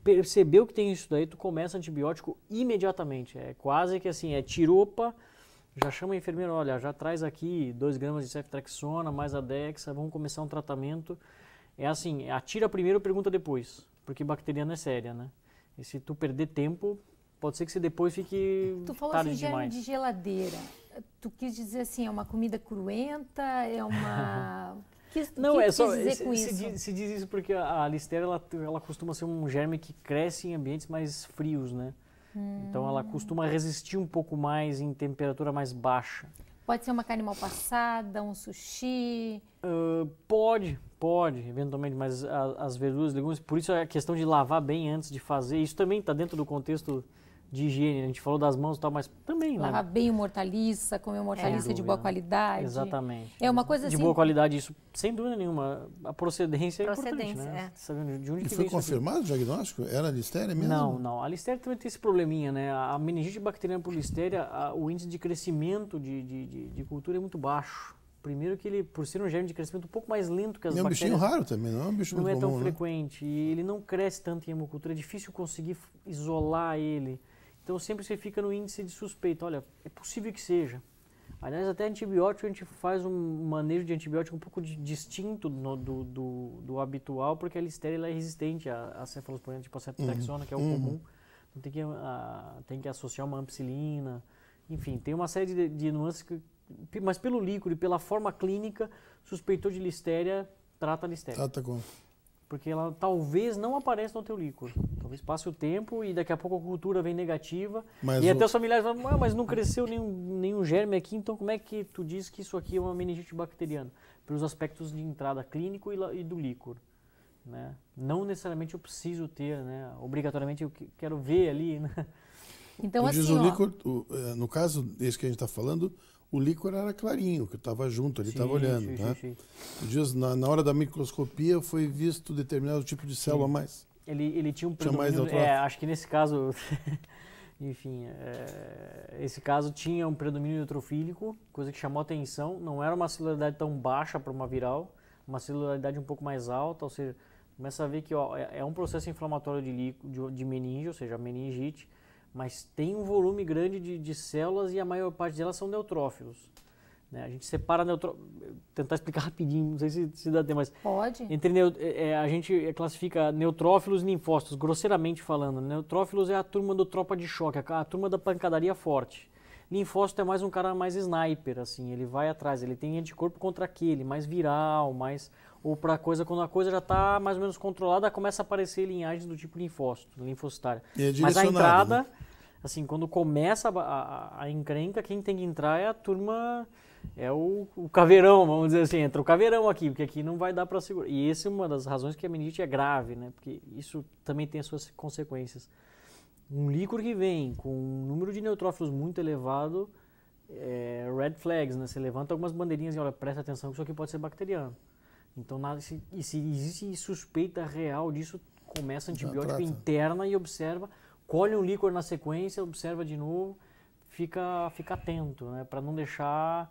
Percebeu que tem isso daí, tu começa antibiótico imediatamente. É quase que assim, tiropa, já chama a enfermeira, olha, já traz aqui 2 gramas de ceftriaxona, mais a Dexa, vamos começar um tratamento. É assim, atira primeiro, pergunta depois, porque bacteriana é séria, né? E se tu perder tempo, pode ser que você depois fique Tu falou tarde assim, germe demais. de geladeira. Tu quis dizer assim, é uma comida cruenta, é uma... Não, é só se diz isso porque a Listeria ela costuma ser um germe que cresce em ambientes mais frios, né? Então ela costuma resistir um pouco mais em temperatura mais baixa. Pode ser uma carne mal passada, um sushi? Pode, eventualmente, mas as verduras, legumes, por isso a questão de lavar bem antes de fazer, isso também está dentro do contexto de higiene, a gente falou das mãos e tal, mas também, né? Lavar bem o hortaliça, comer uma hortaliça de boa qualidade. Exatamente. É uma coisa assim... De boa qualidade, isso, sem dúvida nenhuma. A procedência é importante, né? Sabendo de onde e que foi vem confirmado o diagnóstico? Era Listeria mesmo? Não. A Listeria também tem esse probleminha, né? A meningite bacteriana por Listeria, o índice de crescimento de cultura é muito baixo. Primeiro que ele, por ser um germe de crescimento um pouco mais lento que as bactérias... É um bichinho raro também, não é um bicho muito comum, não é tão frequente. E ele não cresce tanto em hemocultura, é difícil conseguir isolar ele. Então sempre você fica no índice de suspeita. Olha, é possível que seja. Aliás, até antibiótico, a gente faz um manejo de antibiótico um pouco distinto do habitual, porque a Listeria ela é resistente a cefalosporina, tipo a ceftriaxona, que é o comum. Então tem que associar uma ampicilina. Enfim, tem uma série de nuances, mas pelo líquido e pela forma clínica, suspeitou de Listeria, trata a Listeria. Tá bom. Porque ela talvez não apareça no teu líquor. Talvez passe o tempo e daqui a pouco a cultura vem negativa. E até os familiares falam, mas não cresceu nenhum germe aqui, então como é que tu diz que isso aqui é uma meningite bacteriana? Pelos aspectos de entrada clínico e do líquor. Né? Não necessariamente eu preciso ter, né? Obrigatoriamente eu quero ver ali. Né? Então, assim, diz o líquor, no caso desse que a gente está falando, o líquor era clarinho, que eu estava junto ali, estava olhando. Sim. Diz, na hora da microscopia foi visto determinado tipo de célula a mais. Ele tinha um predomínio, acho que nesse caso, enfim, esse caso tinha um predomínio neutrofílico, coisa que chamou atenção, não era uma celularidade tão baixa para uma viral, uma celularidade um pouco mais alta, ou seja, começa a ver que é um processo inflamatório de meninge, ou seja, meningite, mas tem um volume grande de células e a maior parte delas são neutrófilos. né? A gente separa tentar explicar rapidinho, não sei se dá tempo, mas... Pode. A gente classifica neutrófilos e linfócitos, grosseiramente falando. Neutrófilos é a turma do tropa de choque, a turma da pancadaria forte. Linfócito é mais um cara mais sniper, assim, ele vai atrás, ele tem anticorpo contra aquele, mais viral, ou para coisa, quando a coisa já está mais ou menos controlada, começa a aparecer linhagens do tipo linfócito, linfocitária. Mas a entrada, né? Assim, quando começa a encrenca, quem tem que entrar é a turma, é o caveirão, vamos dizer assim, entra o caveirão aqui, porque aqui não vai dar para segurar. E essa é uma das razões que a meningite é grave, né? Porque isso também tem as suas consequências. Um líquor que vem com um número de neutrófilos muito elevado, red flags, né? Você levanta algumas bandeirinhas e olha, presta atenção que isso aqui pode ser bacteriano. Então, se existe suspeita real disso, começa antibiótico interna e observa, colhe um líquor na sequência, observa de novo, fica atento, né? Para não deixar...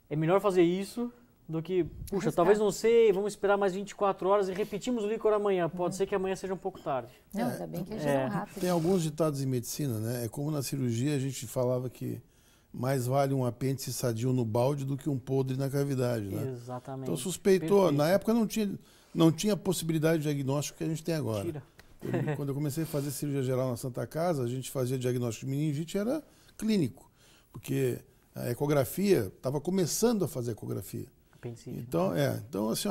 É melhor fazer isso do que, puxa, talvez não sei, vamos esperar mais 24 horas e repetimos o líquor amanhã. Pode ser que amanhã seja um pouco tarde. Não, ainda bem que é rápido. Tem alguns ditados em medicina, né? É como na cirurgia a gente falava que mais vale um apêndice sadio no balde do que um podre na cavidade, né? Exatamente. Então suspeitou, Perfeito. Na época não tinha a possibilidade de diagnóstico que a gente tem agora. Tira. Quando eu comecei a fazer cirurgia geral na Santa Casa, a gente fazia diagnóstico de meningite, era clínico, porque a ecografia, estava começando a fazer ecografia. Então, assim,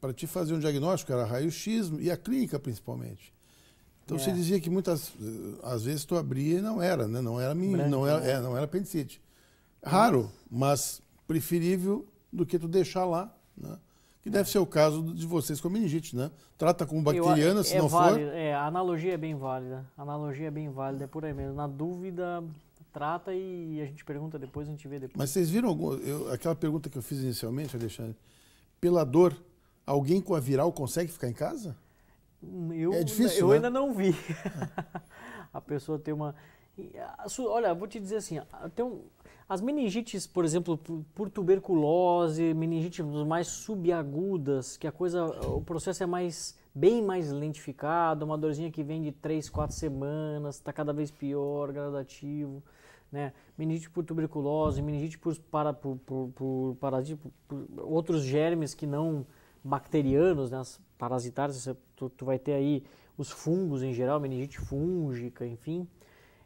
para te fazer um diagnóstico era raio-x e a clínica principalmente. Então você dizia que às vezes tu abria e não era, né? Não era apendicite. Raro, mas preferível do que tu deixar lá, né? Que deve ser o caso de vocês com a meningite, né? Trata como bacteriana, se não for. A analogia é bem válida. É por aí mesmo. Na dúvida, trata e a gente pergunta depois, a gente vê depois. Mas vocês viram aquela pergunta que eu fiz inicialmente, Alexandre? Pela dor, alguém com a viral consegue ficar em casa? É difícil, eu né? ainda não vi. A pessoa tem uma... Olha, vou te dizer assim, as meningites, por exemplo, por tuberculose, meningite mais subagudas, que o processo é bem mais lentificado, uma dorzinha que vem de 3, 4 semanas, está cada vez pior, gradativo, né? Meningite por tuberculose, meningite por outros germes que não bacterianos, né? As parasitárias, tu vai ter aí os fungos em geral, meningite fúngica, enfim.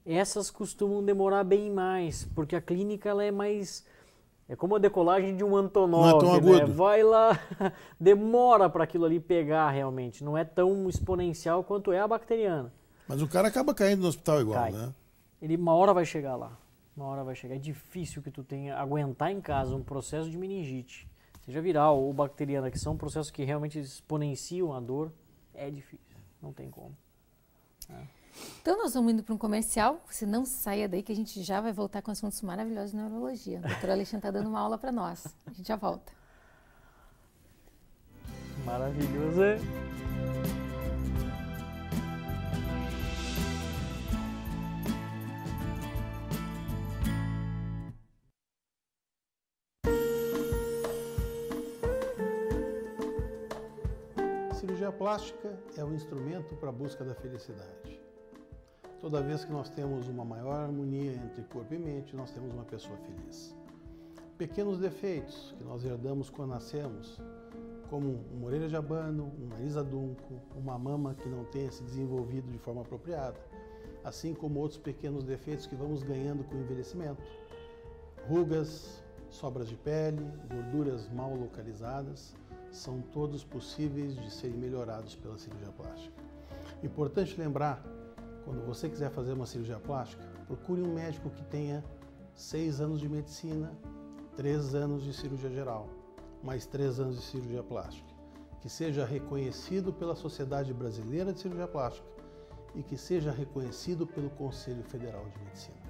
Essas costumam demorar bem mais, porque a clínica ela é mais... É como a decolagem de um Antonov, não é tão agudo. Né? Vai lá, demora para aquilo ali pegar realmente. Não é tão exponencial quanto é a bacteriana. Mas o cara acaba caindo no hospital igual, Cai. Né? Uma hora vai chegar lá. É difícil que tu tenha aguentar em casa um processo de meningite, seja viral ou bacteriana, que são processos que realmente exponenciam a dor. É difícil, não tem como. Então nós vamos indo para um comercial, você não saia daí que a gente já vai voltar com assuntos maravilhosos de neurologia. O doutor Alexandre está dando uma aula para nós, a gente já volta. Maravilhoso, é? Cirurgia plástica é um instrumento para a busca da felicidade. Toda vez que nós temos uma maior harmonia entre corpo e mente, nós temos uma pessoa feliz. Pequenos defeitos que nós herdamos quando nascemos, como uma orelha de abano, um nariz adunco, uma mama que não tenha se desenvolvido de forma apropriada, assim como outros pequenos defeitos que vamos ganhando com o envelhecimento. Rugas, sobras de pele, gorduras mal localizadas, são todos possíveis de serem melhorados pela cirurgia plástica. Importante lembrar, quando você quiser fazer uma cirurgia plástica, procure um médico que tenha 6 anos de medicina, 3 anos de cirurgia geral, mais 3 anos de cirurgia plástica, que seja reconhecido pela Sociedade Brasileira de Cirurgia Plástica e que seja reconhecido pelo Conselho Federal de Medicina.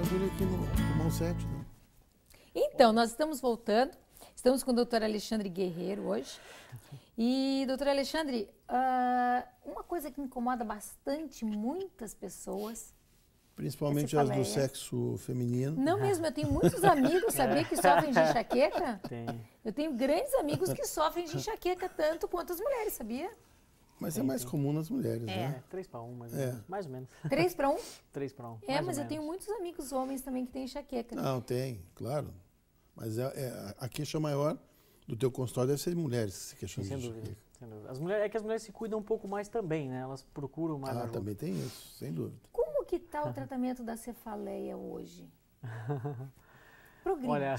bagulho aqui no pulmão 7, né? Então, nós estamos voltando. Estamos com o doutor Alexandre Guerreiro hoje. E, doutor Alexandre, uma coisa que incomoda bastante muitas pessoas... Principalmente as do sexo feminino. Não mesmo, eu tenho muitos amigos, sabia, que sofrem de enxaqueca? Tem. Eu tenho grandes amigos que sofrem de enxaqueca tanto quanto as mulheres, sabia? Mas é mais comum nas mulheres, né? 3 para 1, mais ou menos. 3 para 1? 3 para 1. Mas eu tenho muitos amigos homens também que têm enxaqueca. Não, tem, claro. Mas a queixa maior do teu consultório deve ser de mulheres que se queixam de enxaqueca. Sem dúvida. É que as mulheres se cuidam um pouco mais também, né? Elas procuram mais ajuda. Também tem isso, sem dúvida. Como que está o tratamento da cefaleia hoje? Progrediu? Olha,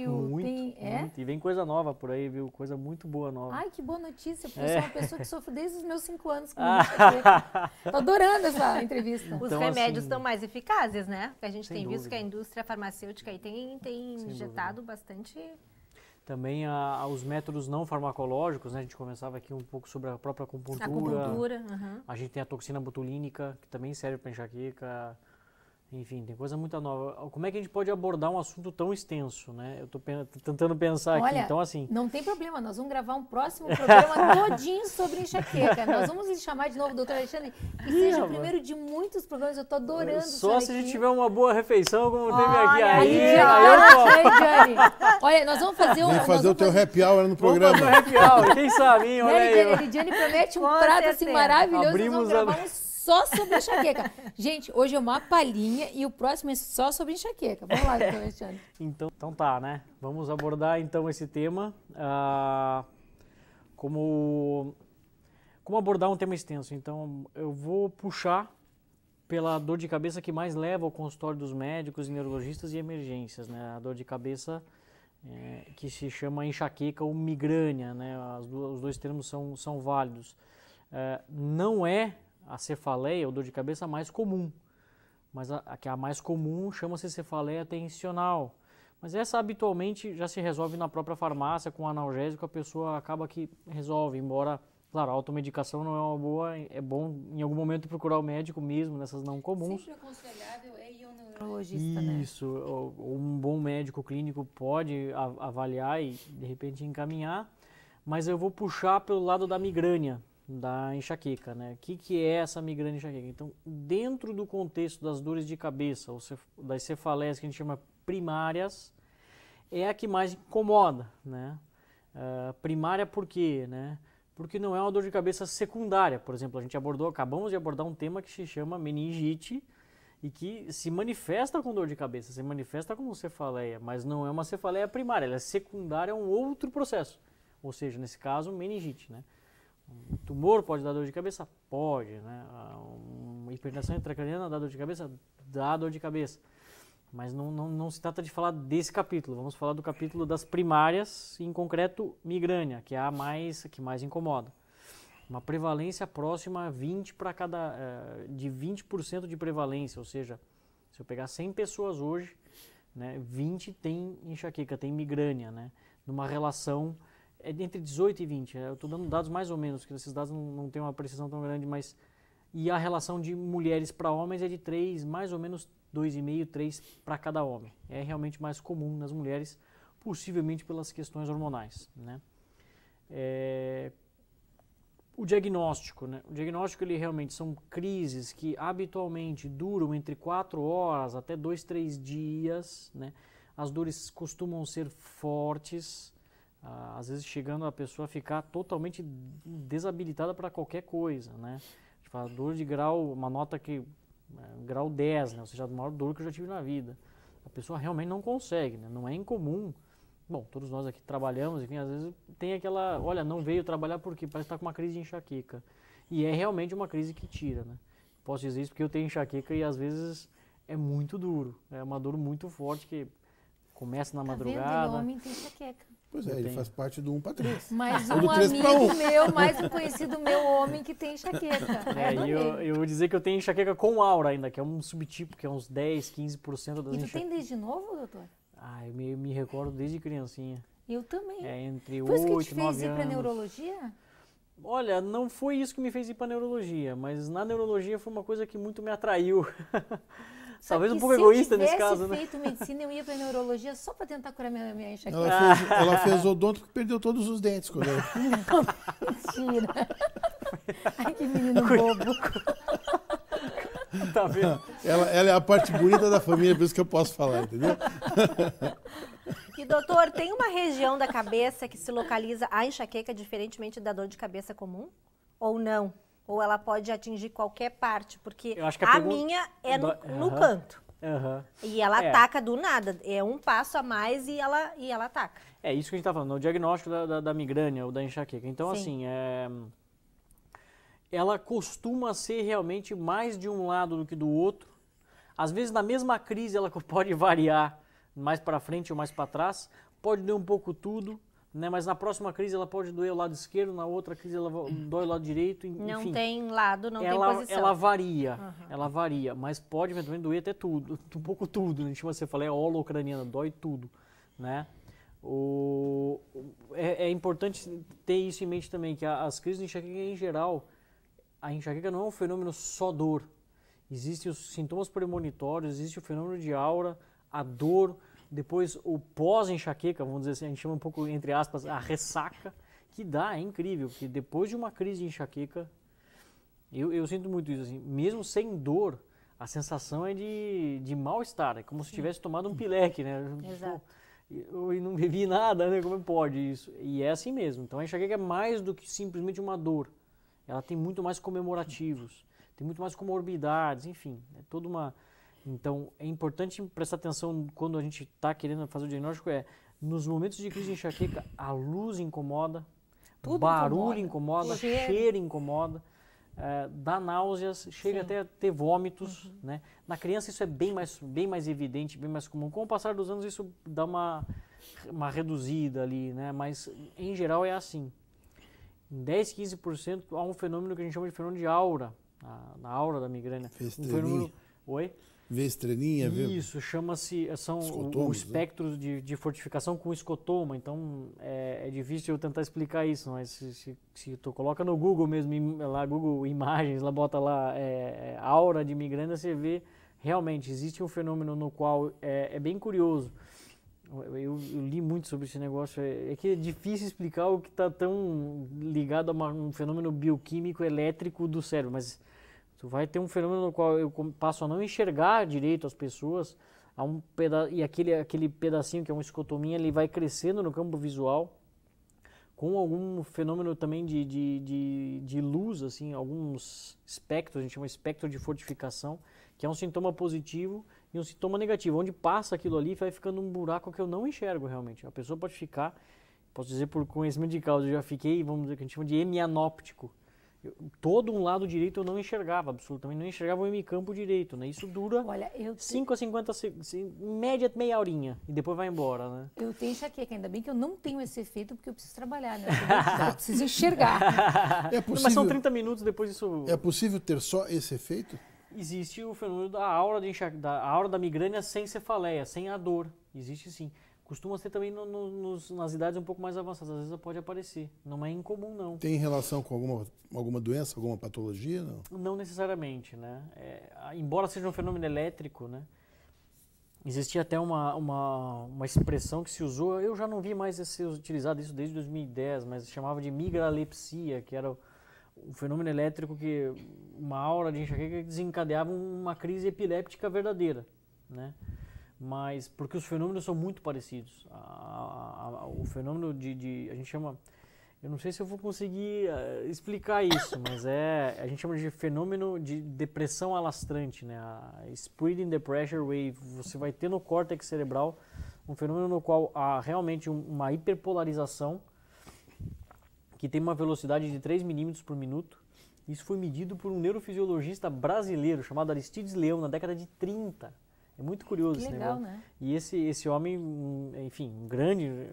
muito. E vem coisa nova por aí, viu? Coisa muito boa nova. Ai, que boa notícia, porque eu sou uma pessoa que sofre desde os meus 5 anos com enxaqueca. Tô adorando essa entrevista. Os remédios estão mais eficazes, né? Porque a gente tem visto que a indústria farmacêutica aí tem injetado bastante... Também os métodos não farmacológicos, né? A gente conversava aqui um pouco sobre a própria acupuntura. A gente tem a toxina botulínica, que também serve para enxaqueca. Enfim, tem coisa muito nova. Como é que a gente pode abordar um assunto tão extenso, né? Eu estou tentando pensar aqui. Então, assim... Não tem problema, nós vamos gravar um próximo programa todinho sobre enxaqueca. Nós vamos lhe chamar de novo, doutor Alexandre, que seja o primeiro de muitos programas. Eu estou adorando isso. Só se a gente tiver uma boa refeição, como teve aqui. Olha, nós vamos fazer Vamos fazer o teu happy hour no programa. Vamos fazer o happy hour, quem sabe, hein? Olha aí. A Lidiane promete um prato assim maravilhoso. Abrimos nós vamos gravar só sobre enxaqueca. Gente, hoje é uma palhinha e o próximo é só sobre enxaqueca. Vamos lá, doutor Alexandre. Então tá, né? Vamos abordar então esse tema. Como abordar um tema extenso. Então, eu vou puxar pela dor de cabeça que mais leva ao consultório dos médicos, neurologistas e emergências, né? A dor de cabeça que se chama enxaqueca ou migrânia, né? Os dois termos são válidos. Não é a cefaleia ou dor de cabeça mais comum, mas a mais comum chama-se cefaleia tensional. Mas essa habitualmente já se resolve na própria farmácia, com analgésico a pessoa acaba que resolve, embora, claro, a automedicação não é uma boa, é bom em algum momento procurar o médico mesmo, nessas não comuns. Sempre aconselhável é ir ao neurologista, né? Isso, um bom médico clínico pode avaliar e de repente encaminhar, mas eu vou puxar pelo lado da migrânia, da enxaqueca, né? O que é essa migrânia e enxaqueca? Então, dentro do contexto das dores de cabeça, ou das cefaleias que a gente chama primárias, é a que mais incomoda, né? Primária por quê, né? Porque não é uma dor de cabeça secundária. Por exemplo, acabamos de abordar um tema que se chama meningite e que se manifesta com dor de cabeça, se manifesta como cefaleia, mas não é uma cefaleia primária, ela é secundária a um outro processo, ou seja, nesse caso, meningite, né? Um tumor pode dar dor de cabeça? Pode, né? Uma hipertensão intracraniana dá dor de cabeça? Dá dor de cabeça. Mas não se trata de falar desse capítulo, vamos falar do capítulo das primárias, em concreto, migrânia, que é que mais incomoda. Uma prevalência próxima a 20% de prevalência, ou seja, se eu pegar 100 pessoas hoje, né, 20 tem enxaqueca, tem migrânia, né? Numa relação... É entre 18 e 20, eu estou dando dados mais ou menos, porque esses dados não têm uma precisão tão grande, mas... E a relação de mulheres para homens é de 3, mais ou menos 2,5, 3 para cada homem. É realmente mais comum nas mulheres, possivelmente pelas questões hormonais, né? O diagnóstico, né? O diagnóstico, ele realmente são crises que habitualmente duram entre 4 horas até 2, 3 dias, né? As dores costumam ser fortes, às vezes chegando a pessoa a ficar totalmente desabilitada para qualquer coisa, né? A gente fala dor de grau, uma nota que grau 10, né? Ou seja, a maior dor que eu já tive na vida. A pessoa realmente não consegue, né? Não é incomum. Bom, todos nós aqui trabalhamos, enfim, às vezes tem aquela, olha, não veio trabalhar porque parece que está com uma crise de enxaqueca. E é realmente uma crise que tira, né? Posso dizer isso porque eu tenho enxaqueca e às vezes é muito duro. É uma dor muito forte que começa na madrugada. O homem tem enxaqueca. Pois é, ele faz parte do 1 para 3. Mais um amigo meu, mais um conhecido meu homem que tem enxaqueca. Eu vou dizer que eu tenho enxaqueca com aura ainda, que é um subtipo, que é uns 10, 15% das enxaquecas. E tu tem desde novo, doutor? Eu me recordo desde criancinha. Eu também. Entre foi 8 e 9 anos. Foi isso que te fez ir para neurologia? Olha, não foi isso que me fez ir para neurologia, mas na neurologia foi uma coisa que muito me atraiu. Talvez um pouco egoísta nesse caso, né? Se eu tivesse feito medicina, eu ia pra neurologia só pra tentar curar minha enxaqueca. Ela fez odonto que perdeu todos os dentes. Mentira. Ai, que menino bobo. Tá vendo? Ela é a parte bonita da família, por isso que eu posso falar, entendeu? E doutor, tem uma região da cabeça que se localiza a enxaqueca diferentemente da dor de cabeça comum? Ou não? Ou ela pode atingir qualquer parte? Porque Eu acho que a minha é no canto. E ela ataca do nada. É um passo a mais e ela ataca. É isso que a gente tá falando, o diagnóstico da migrânia ou da enxaqueca. Então, Sim. assim, ela costuma ser realmente mais de um lado do que do outro. Às vezes, na mesma crise, ela pode variar mais para frente ou mais para trás. Pode doer um pouco tudo, né? Mas na próxima crise ela pode doer o lado esquerdo, na outra crise ela dói o lado direito. Enfim, não tem lado, não tem posição. Ela varia, mas pode eventualmente doer até tudo, um pouco tudo. A gente chama, você fala, é holocraniana, dói tudo, né? É importante ter isso em mente também, que as crises de enxaqueca em geral, a enxaqueca não é um fenômeno só dor. Existem os sintomas premonitórios, existe o fenômeno de aura, a dor, depois o pós-enxaqueca, vamos dizer assim, a gente chama um pouco, entre aspas, a ressaca, que é incrível, porque depois de uma crise de enxaqueca, eu sinto muito isso, assim, mesmo sem dor, a sensação é de mal-estar, é como se tivesse tomado um pileque, né? Exato. E não bebi nada, né? Como pode isso? E é assim mesmo. Então a enxaqueca é mais do que simplesmente uma dor. Ela tem muito mais comemorativos, tem muito mais comorbidades, enfim, é toda uma... Então, é importante prestar atenção quando a gente está querendo fazer o diagnóstico, nos momentos de crise de enxaqueca, a luz incomoda, o barulho incomoda, cheiro incomoda, dá náuseas, chega até a ter vômitos, né? Na criança isso é bem mais evidente, bem mais comum. Com o passar dos anos isso dá uma reduzida ali, né? Mas, em geral, é assim. Em 10, 15% há um fenômeno que a gente chama de fenômeno de aura, na aura da migrânia. Um fenômeno... Oi? Vê estrelinha, vê... Isso, são o espectro de fortificação com escotoma, então é difícil eu tentar explicar isso, mas se tu coloca no Google mesmo, lá Google Imagens, lá bota lá aura de migrânia, você vê realmente, existe um fenômeno no qual é bem curioso. Eu li muito sobre esse negócio, é que é difícil explicar o que está tão ligado a um fenômeno bioquímico elétrico do cérebro, mas tu vai ter um fenômeno no qual eu passo a não enxergar direito as pessoas, e aquele pedacinho que é uma escotomia, ele vai crescendo no campo visual, com algum fenômeno também de luz, assim, alguns espectros, a gente chama espectro de fortificação, que é um sintoma positivo e um sintoma negativo, onde passa aquilo ali vai ficando um buraco que eu não enxergo realmente. A pessoa pode ficar, posso dizer por conhecimento de causa, eu já fiquei, vamos dizer, que a gente chama de hemianóptico. Todo um lado direito eu não enxergava, absolutamente não enxergava o hemicampo direito, né? Isso dura 5 a 50 segundos, em média meia horinha, e depois vai embora, né? Eu tenho enxaqueca, ainda bem que eu não tenho esse efeito, porque eu preciso trabalhar, né? Eu preciso enxergar. Mas são 30 minutos depois isso... É possível ter só esse efeito? Existe o fenômeno da aura da migrânia sem cefaleia, sem a dor, existe sim. Costuma ser também nas idades um pouco mais avançadas, às vezes pode aparecer. Não é incomum, não. Tem relação com alguma doença, alguma patologia, não? Não necessariamente, né? Embora seja um fenômeno elétrico, né? Existia até uma expressão que se usou, eu já não vi mais ser utilizado isso desde 2010, mas chamava de migralepsia, que era um fenômeno elétrico que uma aura de enxaqueca desencadeava uma crise epiléptica verdadeira, né? Mas porque os fenômenos são muito parecidos. O fenômeno a gente chama, eu não sei se eu vou conseguir explicar isso, mas a gente chama de fenômeno de depressão alastrante, né? A spreading the pressure wave. Você vai ter no córtex cerebral um fenômeno no qual há realmente uma hiperpolarização que tem uma velocidade de 3 milímetros por minuto. Isso foi medido por um neurofisiologista brasileiro chamado Aristides Leão na década de 30. É muito curioso esse negócio. Né? E esse homem, enfim,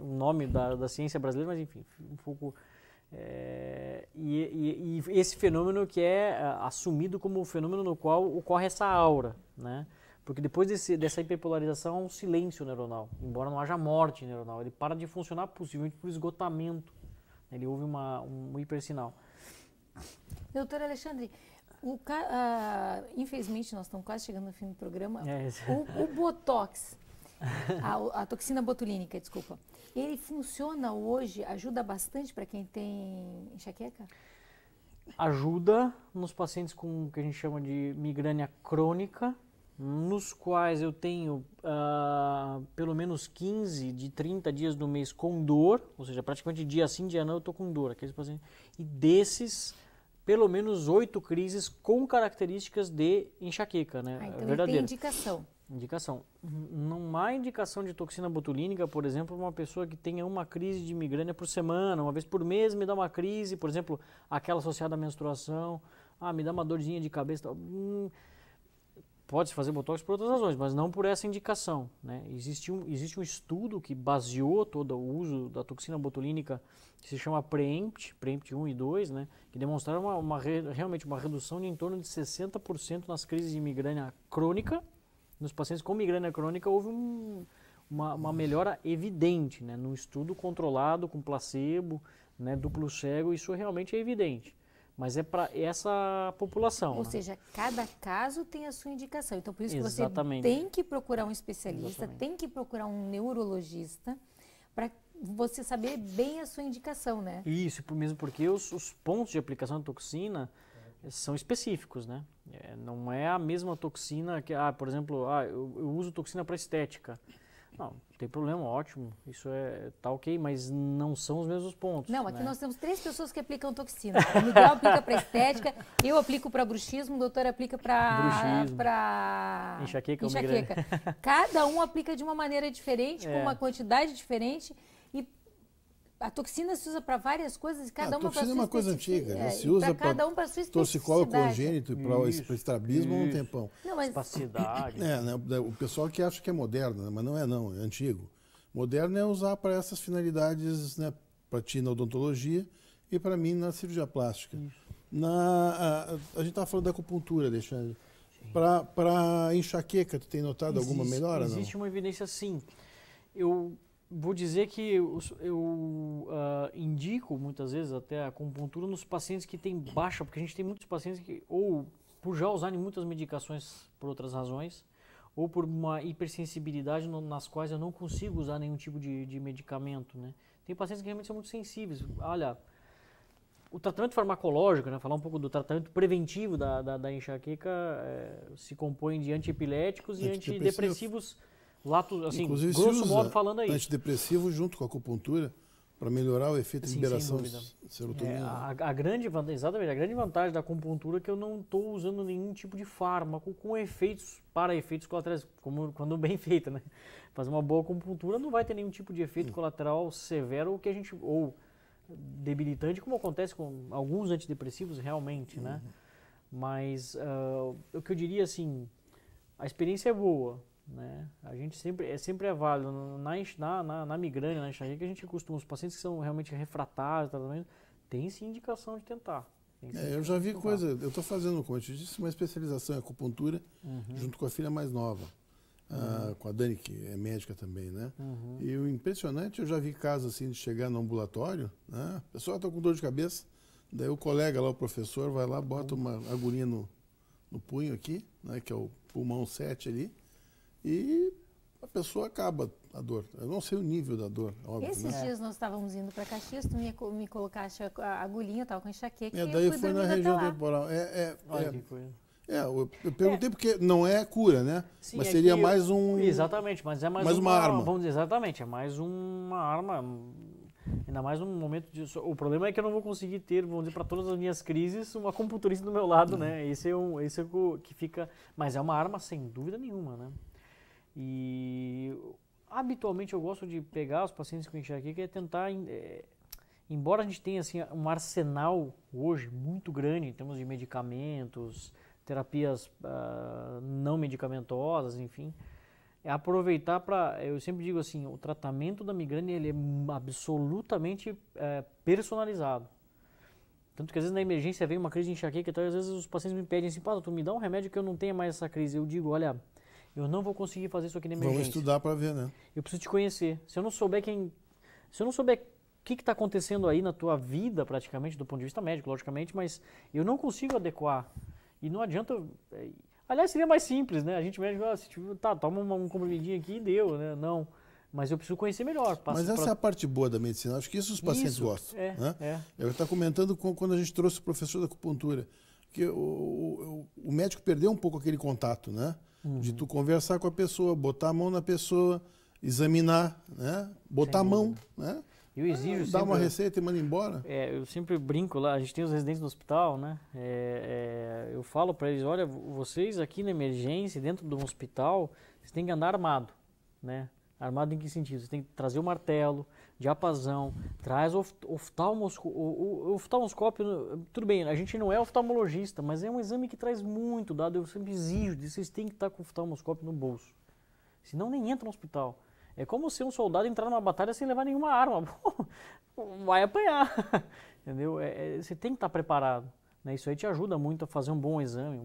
um nome da ciência brasileira, mas enfim, um pouco... E esse fenômeno que é assumido como o fenômeno no qual ocorre essa aura, né? Porque depois dessa hiperpolarização há um silêncio neuronal, embora não haja morte neuronal. Ele para de funcionar possivelmente por esgotamento. Ele houve um hipersinal. Doutor Alexandre, Infelizmente, nós estamos quase chegando no fim do programa. O Botox, a toxina botulínica, desculpa, ele funciona hoje, ajuda bastante para quem tem enxaqueca? Ajuda nos pacientes com o que a gente chama de migrânia crônica, nos quais eu tenho pelo menos 15 de 30 dias do mês com dor, ou seja, praticamente dia sim, dia não eu estou com dor. Aqueles pacientes, e desses, pelo menos 8 crises com características de enxaqueca, né? Então verdadeira. Ele tem indicação. Indicação. Não há indicação de toxina botulínica, por exemplo, uma pessoa que tenha uma crise de migrânia por semana, uma vez por mês me dá uma crise, por exemplo, aquela associada à menstruação, me dá uma dorzinha de cabeça. Pode-se fazer botox por outras razões, mas não por essa indicação, né? Existe um estudo que baseou todo o uso da toxina botulínica, que se chama PREEMPT 1 e 2, né? Que demonstraram realmente uma redução de em torno de 60% nas crises de migrânia crônica. Nos pacientes com migrânia crônica houve uma melhora evidente, né? Num estudo controlado com placebo, né? Duplo cego, isso realmente é evidente. Mas é para essa população. Ou né? seja, cada caso tem a sua indicação. Então, por isso que Exatamente. você tem que procurar um especialista, Exatamente. tem que procurar um neurologista para você saber bem a sua indicação, né? Isso, mesmo porque os pontos de aplicação da toxina são específicos, né? Não é a mesma toxina que, por exemplo, eu uso toxina para estética. Não tem problema, ótimo, isso tá ok, mas não são os mesmos pontos. Não, aqui né? nós temos 3 pessoas que aplicam toxina. O Miguel aplica para estética, eu aplico para bruxismo, o doutor aplica para enxaqueca. Cada um aplica de uma maneira diferente, com uma quantidade diferente. E a toxina se usa para várias coisas, cada uma para sua toxina é uma coisa antiga, né? Se usa usa para cada um para sua torcicolo especificidade. congênito e para estrabismo há um tempão. Não, mas Espacidade. Né? O pessoal que acha que é moderno, né? Mas não, é antigo. Moderno é usar para essas finalidades, né? Para ti na odontologia e para mim na cirurgia plástica. A gente estava falando da acupuntura, Alexandre. Para enxaqueca, tu tem notado alguma melhora? Existe uma evidência, sim. Eu vou dizer que eu indico muitas vezes até a acupuntura nos pacientes que têm baixa, porque a gente tem muitos pacientes que, ou por já usarem muitas medicações por outras razões, ou por uma hipersensibilidade nas quais eu não consigo usar nenhum tipo de medicamento, né? Tem pacientes que realmente são muito sensíveis. Olha, o tratamento farmacológico, né, falar um pouco do tratamento preventivo da enxaqueca, se compõe de antiepiléticos e antidepressivos, assim, inclusive, grosso modo falando aí. Antidepressivo junto com a acupuntura para melhorar o efeito de liberação de serotonina. A grande vantagem da acupuntura é que eu não estou usando nenhum tipo de fármaco com efeitos colaterais, quando bem feita, né? Fazer uma boa acupuntura não vai ter nenhum tipo de efeito colateral severo ou debilitante, como acontece com alguns antidepressivos realmente, né? Mas o que eu diria assim, a experiência é boa, né? A gente sempre é válido na migrânia, na enxaqueca, a gente costuma, os pacientes que são realmente refratários, tem sim indicação de tentar. Eu já vi coisa, eu estou fazendo, como eu te disse, uma especialização em acupuntura junto com a filha mais nova, com a Dani, que é médica também, né? E o impressionante, eu já vi casos assim de chegar no ambulatório, né? A pessoa está com dor de cabeça, daí o colega lá, o professor, vai lá, bota uma agulhinha no punho aqui, né? Que é o pulmão 7 ali, e a pessoa acaba a dor. Eu não sei o nível da dor, óbvio. Esses dias nós estávamos indo para Caxias, tu me colocaste a agulhinha, eu estava com enxaqueca. Daí eu fui foi na região temporal. Olha que coisa. Eu perguntei porque não é cura, né? Sim, mas seria mais um... Exatamente, mas é mais uma arma. Vamos dizer, exatamente, é mais uma arma, ainda mais num momento de... O problema é que eu não vou conseguir ter, vamos dizer, para todas as minhas crises, uma acupunturista do meu lado, né? Esse é o que fica... Mas é uma arma sem dúvida nenhuma, né? E habitualmente eu gosto de pegar os pacientes com enxaqueca e tentar... embora a gente tenha assim, um arsenal hoje muito grande em termos de medicamentos, terapias não medicamentosas, enfim, é aproveitar para, eu sempre digo assim, o tratamento da migrânia ele é absolutamente personalizado. Tanto que às vezes na emergência vem uma crise de enxaqueca, então às vezes os pacientes me pedem assim, tu me dá um remédio que eu não tenha mais essa crise. Eu digo, olha, eu não vou conseguir fazer isso aqui na emergência. Vamos estudar para ver, né? Eu preciso te conhecer. Se eu não souber o que está acontecendo aí na tua vida, praticamente, do ponto de vista médico, logicamente, mas eu não consigo adequar. E não adianta... Aliás, seria mais simples, né? A gente médico, tá, toma um comprimidinho aqui e deu, né? Não, mas eu preciso conhecer melhor. Mas essa é a parte boa da medicina, acho que isso os pacientes gostam. Né? Eu estava comentando quando a gente trouxe o professor da acupuntura, que o médico perdeu um pouco aquele contato, né? De tu conversar com a pessoa, botar a mão na pessoa, examinar, né? Botar a mão, né? Eu exijo dar uma receita e manda embora. Eu sempre brinco lá, a gente tem os residentes no hospital, né? Eu falo para eles, olha, vocês aqui na emergência, dentro de um hospital, vocês têm que andar armado, né? Armado em que sentido? Você tem que trazer o martelo, diapasão, traz o oftalmoscópio. Tudo bem, a gente não é oftalmologista, mas é um exame que traz muito dado. Eu sempre exijo, vocês têm que estar com o oftalmoscópio no bolso. Senão nem entra no hospital. É como se um soldado entrar numa batalha sem levar nenhuma arma. Vai apanhar. Entendeu? Você tem que estar preparado. Né? Isso aí te ajuda muito a fazer um bom exame.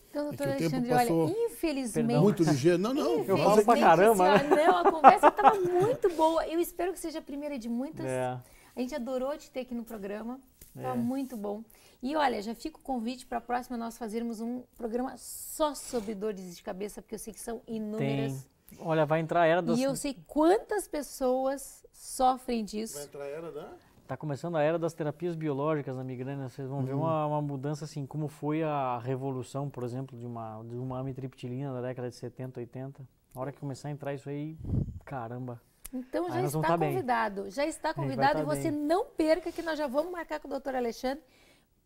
Então, doutor Alexandre, olha, infelizmente... Muito ligeiro. Não, eu falo pra caramba. Não, a conversa estava muito boa. Eu espero que seja a primeira de muitas. A gente adorou te ter aqui no programa. Estava muito bom. E olha, já fica o convite para a próxima nós fazermos um programa só sobre dores de cabeça, porque eu sei que são inúmeras. Olha, vai entrar a era das... E eu sei quantas pessoas sofrem disso. Vai entrar a era da... Está começando a era das terapias biológicas na migrânia. Vocês vão ver uma mudança assim, como foi a revolução, por exemplo, de uma amitriptilina da década de 70, 80. Na hora que começar a entrar isso aí, caramba. Então já está convidado. Já está convidado e você não perca que nós já vamos marcar com o doutor Alexandre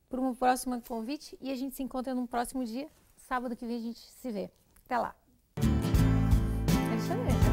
para um próximo convite e a gente se encontra num próximo dia. Sábado que vem a gente se vê. Até lá. Alexandre.